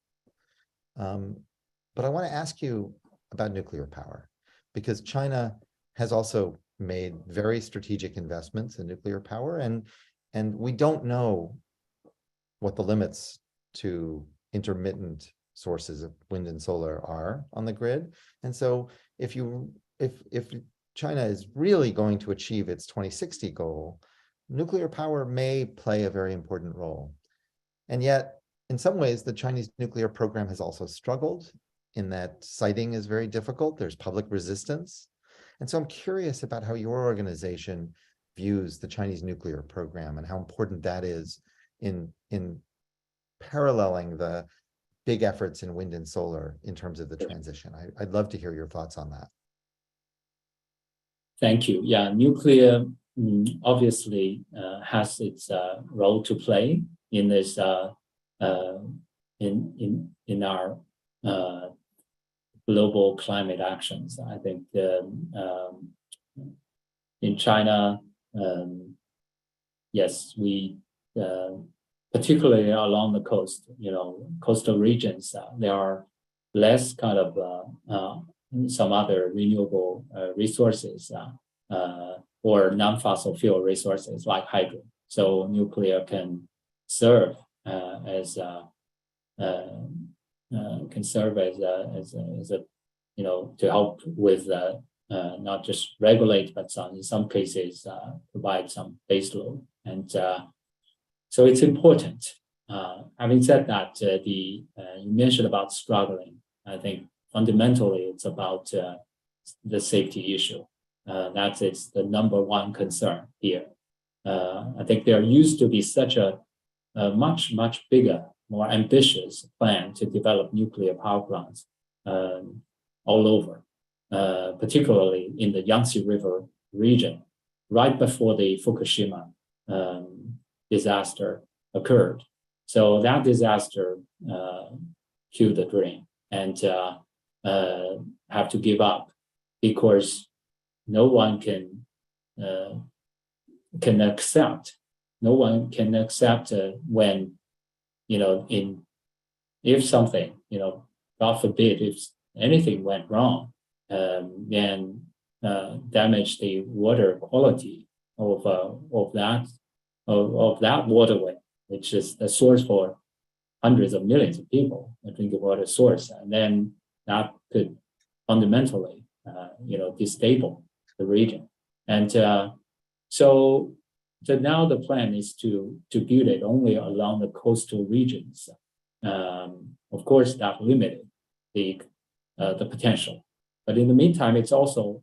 But I want to ask you about nuclear power, because China has also made very strategic investments in nuclear power, and we don't know what the limits to intermittent sources of wind and solar are on the grid. And so if China is really going to achieve its 2060 goal, nuclear power may play a very important role. And yet, in some ways, the Chinese nuclear program has also struggled in that siting is very difficult. There's public resistance. And so I'm curious about how your organization views the Chinese nuclear program and how important that is in paralleling the big efforts in wind and solar in terms of the transition. I'd love to hear your thoughts on that. Thank you. Yeah, nuclear obviously has its role to play in this in our global climate actions. I think in China, yes, we particularly along the coast, coastal regions, there are less kind of some other renewable resources or non-fossil fuel resources like hydro. So nuclear can serve as a to help with not just regulate, but in some cases provide some baseload. And so it's important. Having said that, you mentioned about struggling. I think fundamentally it's about the safety issue. It's the number one concern here. I think there used to be such a much bigger, more ambitious plan to develop nuclear power plants all over, particularly in the Yangtze River region, right before the Fukushima disaster occurred. So that disaster killed the dream and have to give up because no one can accept. No one can accept when if something, God forbid, if anything went wrong, then damage the water quality of that waterway, which is the source for hundreds of millions of people, a drinking water source, and then that could fundamentally, destabilize the region. And so now the plan is to build it only along the coastal regions. Of course, that limited the potential. But in the meantime, it's also,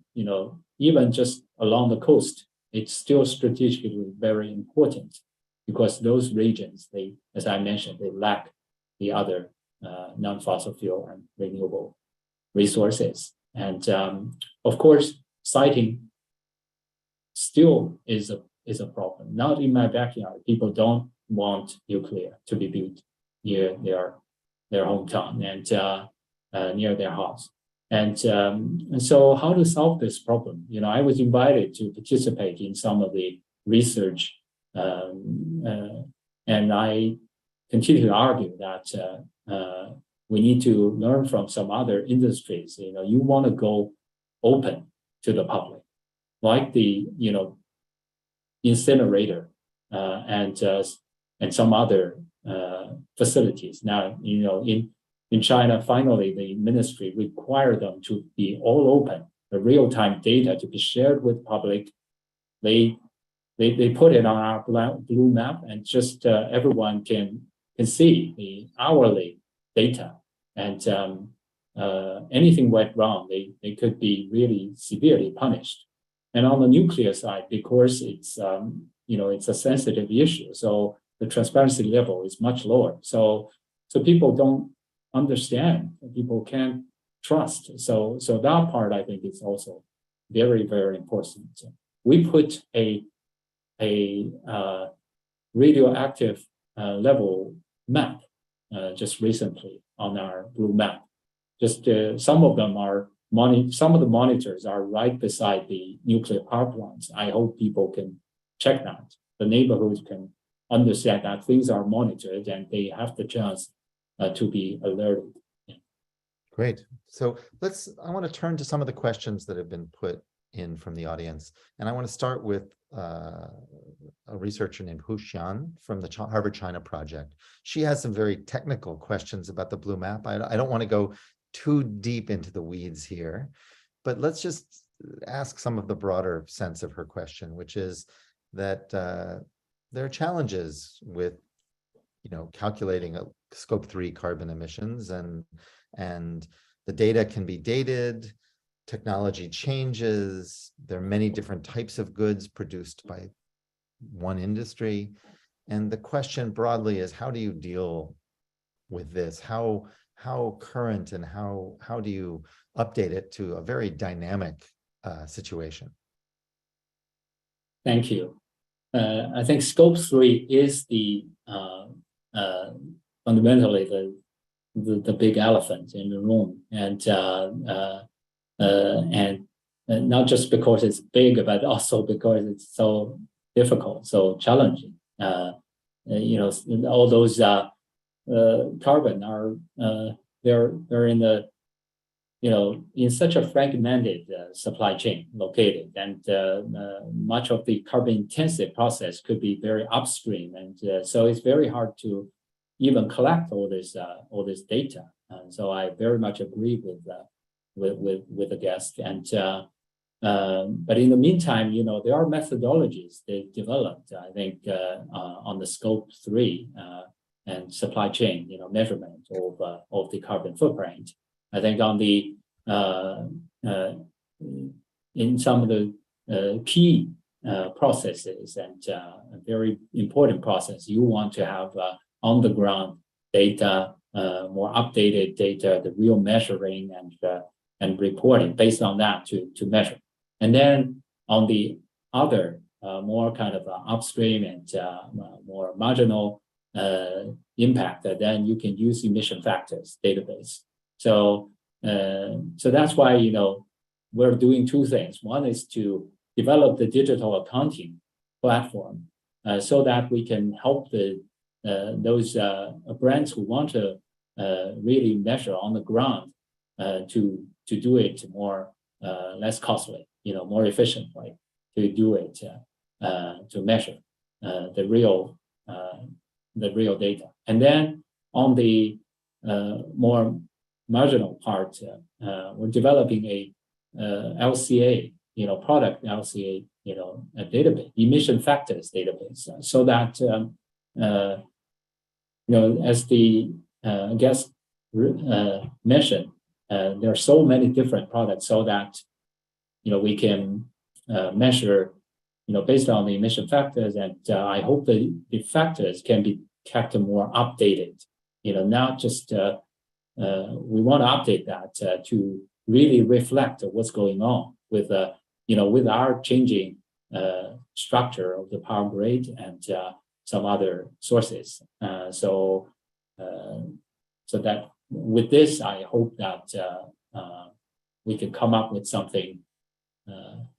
even just along the coast, it's still strategically very important because those regions, as I mentioned, they lack the other non-fossil fuel and renewable resources. And of course, siting still is a problem. Not in my backyard. People don't want nuclear to be built near their hometown and near their house. And so how to solve this problem? I was invited to participate in some of the research, and I continue to argue that we need to learn from some other industries. You want to go open to the public, like the incinerator and some other facilities. Now, in China, finally, the ministry required them to be all open, the real-time data to be shared with public. They put it on our blue map, and just everyone can see the hourly data. And anything went wrong, they could be really severely punished. And on the nuclear side, because it's a sensitive issue, so the transparency level is much lower. So people don't understand, people can't trust. So that part, I think, is also very, very important. We put a radioactive level map just recently on our blue map. Just some of them are some of the monitors are right beside the nuclear power plants. I hope people can check that. The neighborhoods can understand that things are monitored and they have the chance to be alerted. Yeah. Great. So I want to turn to some of the questions that have been put in from the audience. And I want to start with a researcher named Hu Xian from the Harvard China Project. She has some very technical questions about the blue map. I don't want to go too deep into the weeds here, but let's just ask some of the broader sense of her question, which is that there are challenges with, calculating a scope 3 carbon emissions, and the data can be dated, technology changes, there are many different types of goods produced by one industry. And the question broadly is, how do you deal with this? How current, and how do you update it to a very dynamic situation? Thank you. I think scope 3 is the fundamentally the big elephant in the room, and not just because it's big, but also because it's so difficult, so challenging. All those carbon are they're in the in such a fragmented supply chain located, and much of the carbon intensive process could be very upstream, and so it's very hard to even collect all this data. And so I very much agree with the guest. And but in the meantime, there are methodologies they developed, I think, on the scope 3 and supply chain, measurement of the carbon footprint. I think on the in some of the key processes and very important process, you want to have on the ground data, more updated data, the real measuring and reporting based on that to measure. And then on the other more kind of upstream and more marginal impact, then you can use emission factors database. So that's why we're doing two things. One is to develop the digital accounting platform so that we can help those brands who want to really measure on the ground to do it more less costly, more efficiently, to do it to measure the real data. And then on the more marginal part, we're developing a LCA, product LCA, a database, emission factors database, so that as the guest mentioned, there are so many different products, so that we can measure based on the emission factors, and I hope the factors can be kept more updated. Not just we want to update that to really reflect what's going on with with our changing structure of the power grid and some other sources. So that with this, I hope that we can come up with something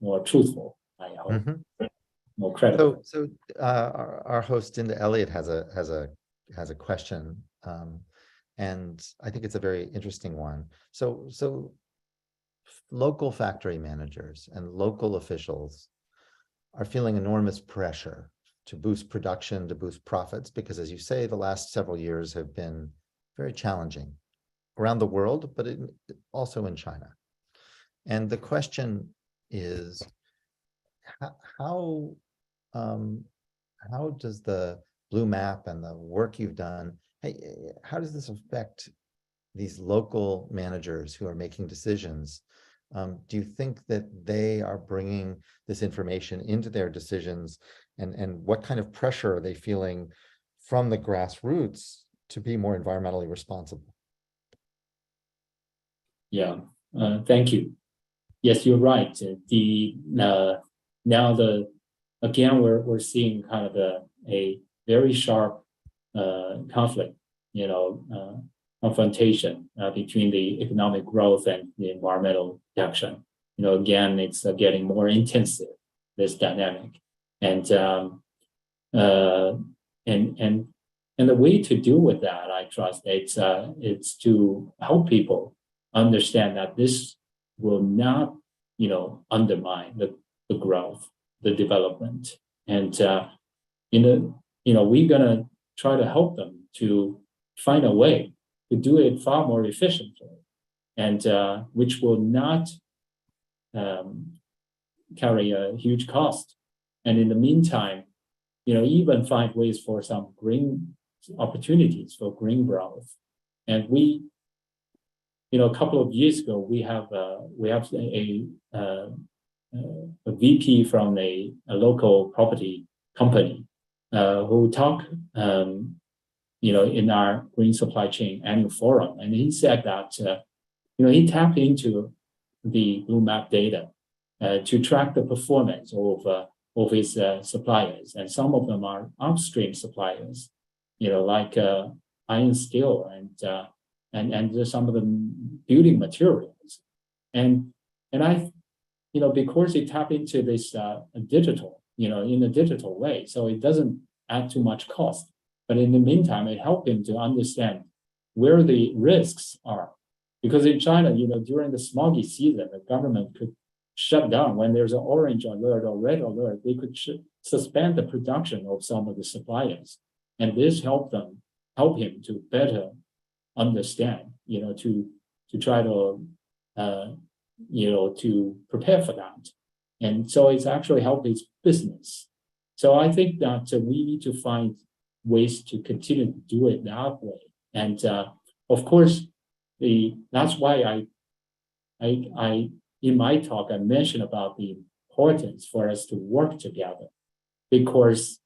more truthful. I hope. Mm-hmm. More credible. So our host Linda Elliott has a question, and I think it's a very interesting one. So local factory managers and local officials are feeling enormous pressure to boost production, to boost profits, because, as you say, the last several years have been very challenging around the world, but also in China. And the question is, how does the Blue Map and the work you've done, how does this affect these local managers who are making decisions? Do you think that they are bringing this information into their decisions, and what kind of pressure are they feeling from the grassroots to be more environmentally responsible? Yeah, thank you. Yes, you're right. Again we're seeing kind of a very sharp conflict, confrontation between the economic growth and the environmental protection. Again, it's getting more intensive, this dynamic, and the way to deal with that, I trust, it's to help people understand that this will not, undermine the growth, the development, and we're gonna try to help them to find a way to do it far more efficiently, and which will not carry a huge cost. And in the meantime, even find ways for some green opportunities for green growth. And we, a couple of years ago, we have a VP from a local property company who talked, in our green supply chain annual forum, and he said that he tapped into the Blue Map data to track the performance of his suppliers, and some of them are upstream suppliers, like iron, steel, and some of the building materials, and I, because he tapped into this digital, in a digital way, so it doesn't add too much cost. But in the meantime, it helped him to understand where the risks are. Because in China, during the smoggy season, the government could shut down when there's an orange alert or red alert. They could suspend the production of some of the suppliers. And this help him to better understand, to try to, to prepare for that. And so it's actually helped his business. So I think that we need to find ways to continue to do it that way. And of course, that's why I in my talk I mentioned about the importance for us to work together, because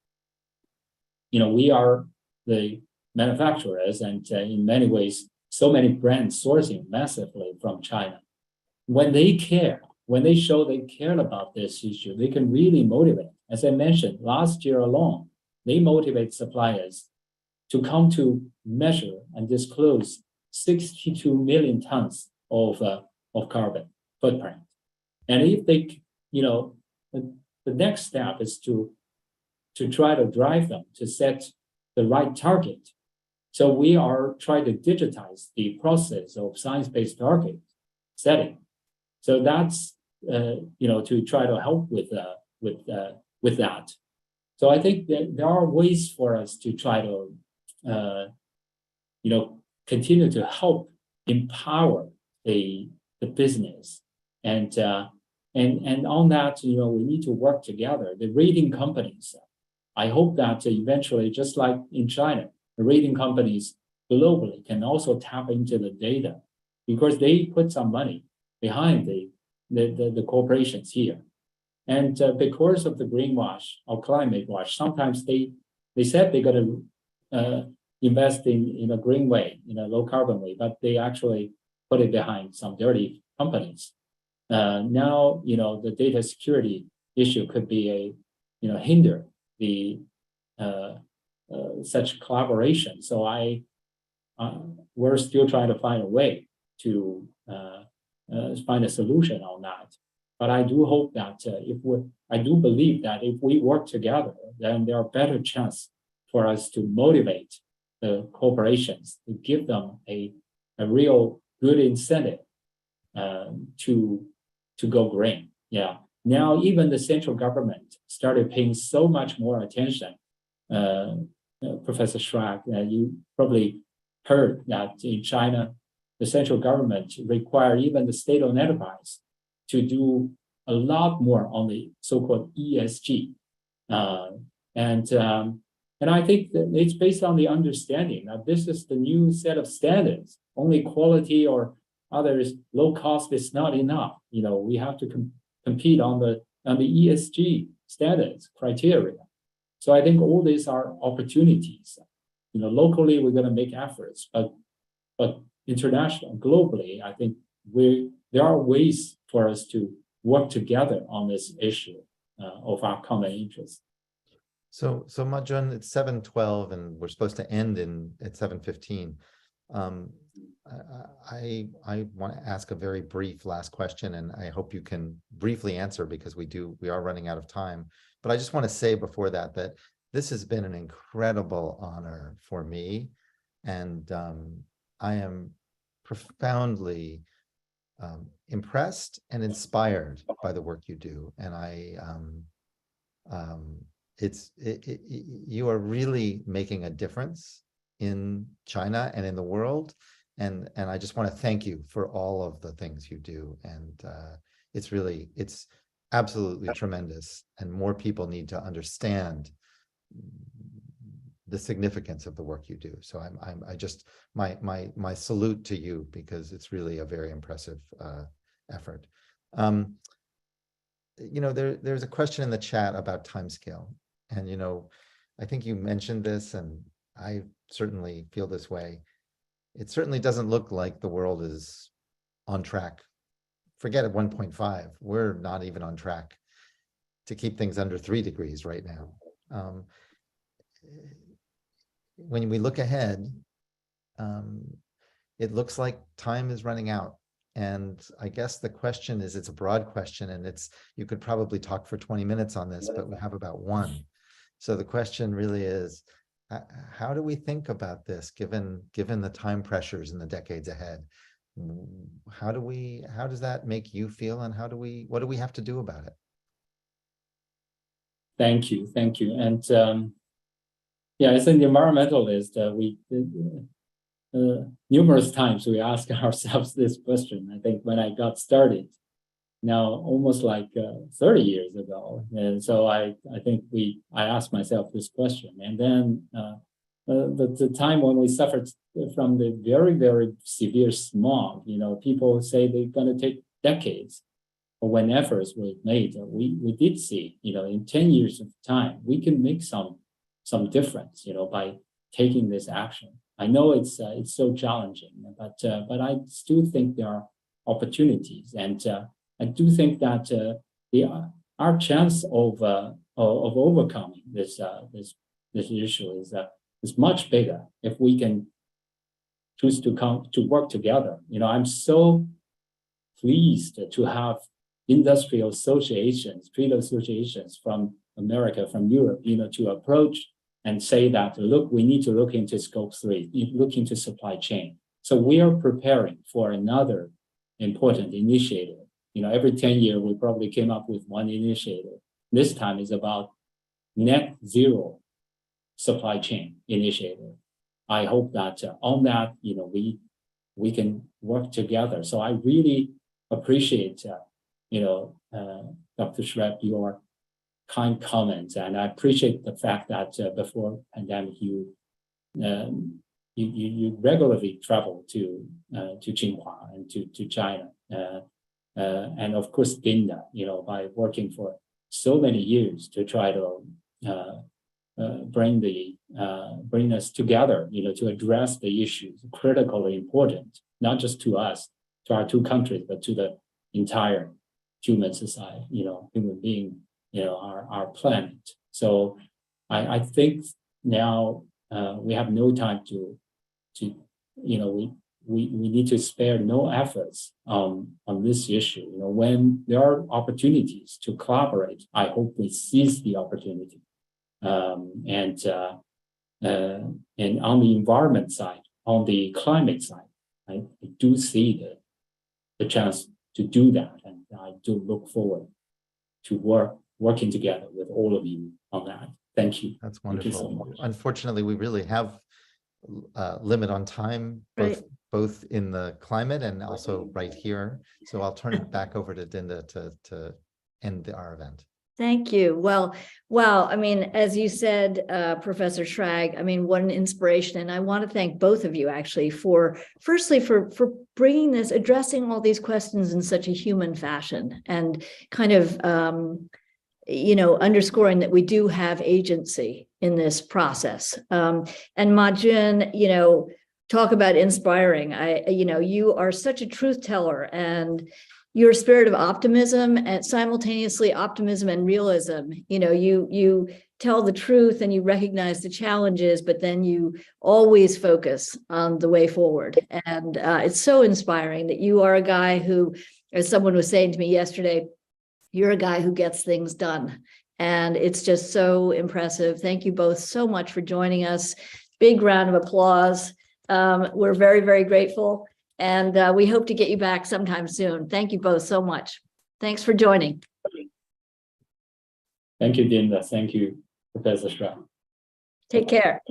we are the manufacturers, and in many ways, so many brands sourcing massively from China. When they care, when they show they care about this issue, they can really motivate. As I mentioned, last year alone, they motivate suppliers to come to measure and disclose 62 million tons of carbon footprint. And if they, the next step is to try to drive them to set the right target. So we are trying to digitize the process of science-based target setting. So that's to try to help with that. So I think that there are ways for us to try to continue to help empower the business, and on that, we need to work together. The rating companies, I hope that eventually, just like in China, the rating companies globally can also tap into the data, because they put some money behind the corporations here. And because of the greenwash or climate wash, sometimes they said they're going to invest in a green way, in a low carbon way, but they actually put it behind some dirty companies. Now, the data security issue could be hinder the such collaboration. So we're still trying to find a way to find a solution on that. But I do hope that I do believe that if we work together, then there are better chance for us to motivate the corporations, to give them a real good incentive to go green. Yeah. Now even the central government started paying so much more attention. Professor Schrack, you probably heard that in China, the central government require even the state-owned enterprise to do a lot more on the so-called ESG. And I think that it's based on the understanding that this is the new set of standards. Only quality or others low cost is not enough. We have to compete on the ESG standards criteria. So I think all these are opportunities. Locally we're going to make efforts, but international, globally, I think there are ways for us to work together on this issue of our common interest. So Majun, it's 7:12 and we're supposed to end at 7:15. I want to ask a very brief last question, and I hope you can briefly answer, because we are running out of time. But I just want to say before that this has been an incredible honor for me, and I am profoundly impressed and inspired by the work you do. And you are really making a difference in China and in the world. And I just want to thank you for all of the things you do. And it's absolutely tremendous, and more people need to understand the significance of the work you do. So I just, my salute to you, because it's really a very impressive effort. There's a question in the chat about timescale, and I think you mentioned this, and I certainly feel this way. It certainly doesn't look like the world is on track. Forget at 1.5, we're not even on track to keep things under 3 degrees right now. When we look ahead, it looks like time is running out. And I guess the question is, it's a broad question, and you could probably talk for 20 minutes on this, but we have about 1. So the question really is, how do we think about this given the time pressures in the decades ahead? How does that make you feel, and what do we have to do about it? Thank you. And yeah, as an environmentalist, we numerous times we ask ourselves this question. I think when I got started, now almost like 30 years ago, and so I think I asked myself this question, and then the time when we suffered from the very, very severe smog, people say they're going to take decades. But when efforts were made, we did see, in 10 years of time, we can make some difference, by taking this action. I know it's so challenging, but I still think there are opportunities, and I do think that our chance of overcoming this issue is much bigger if we can choose to work together. I'm so pleased to have industrial associations, trade associations from America, from Europe, to approach and say that, look, we need to look into scope 3, look into supply chain. So we are preparing for another important initiative. Every 10 years, we probably came up with one initiative. This time is about net zero supply chain initiative. I hope that on that, we can work together. So I really appreciate, Dr. Schrepp, your kind comments, and I appreciate the fact that before pandemic, you regularly travel to Tsinghua and to China, and of course Binda, by working for so many years to try to bring us together, to address the issues critically important, not just to us, to our 2 countries, but to the entire human society, human being, our planet. So I think now we have no time to we need to spare no efforts on this issue. When there are opportunities to collaborate, I hope we seize the opportunity. And on the environment side, on the climate side, I do see the chance to do that, and I do look forward to working together with all of you on that. Thank you. That's wonderful. Thank you so much. Unfortunately, we really have a limit on time, both in the climate and also right here. So I'll turn it back over to Dinda to end our event. Thank you. Well, wow. I mean, as you said, Professor Schrag, I mean, what an inspiration. And I want to thank both of you actually for bringing this, addressing all these questions in such a human fashion, and kind of, underscoring that we do have agency in this process. And Ma-Jun, talk about inspiring. You are such a truth teller, and your spirit of optimism, and simultaneously optimism and realism. You tell the truth and you recognize the challenges, but then you always focus on the way forward. And it's so inspiring that you are a guy who, as someone was saying to me yesterday, you're a guy who gets things done. And it's just so impressive. Thank you both so much for joining us. Big round of applause. We're very, very grateful. And we hope to get you back sometime soon. Thank you both so much. Thanks for joining. Thank you, Dinda. Thank you, Professor Schramm. Take care.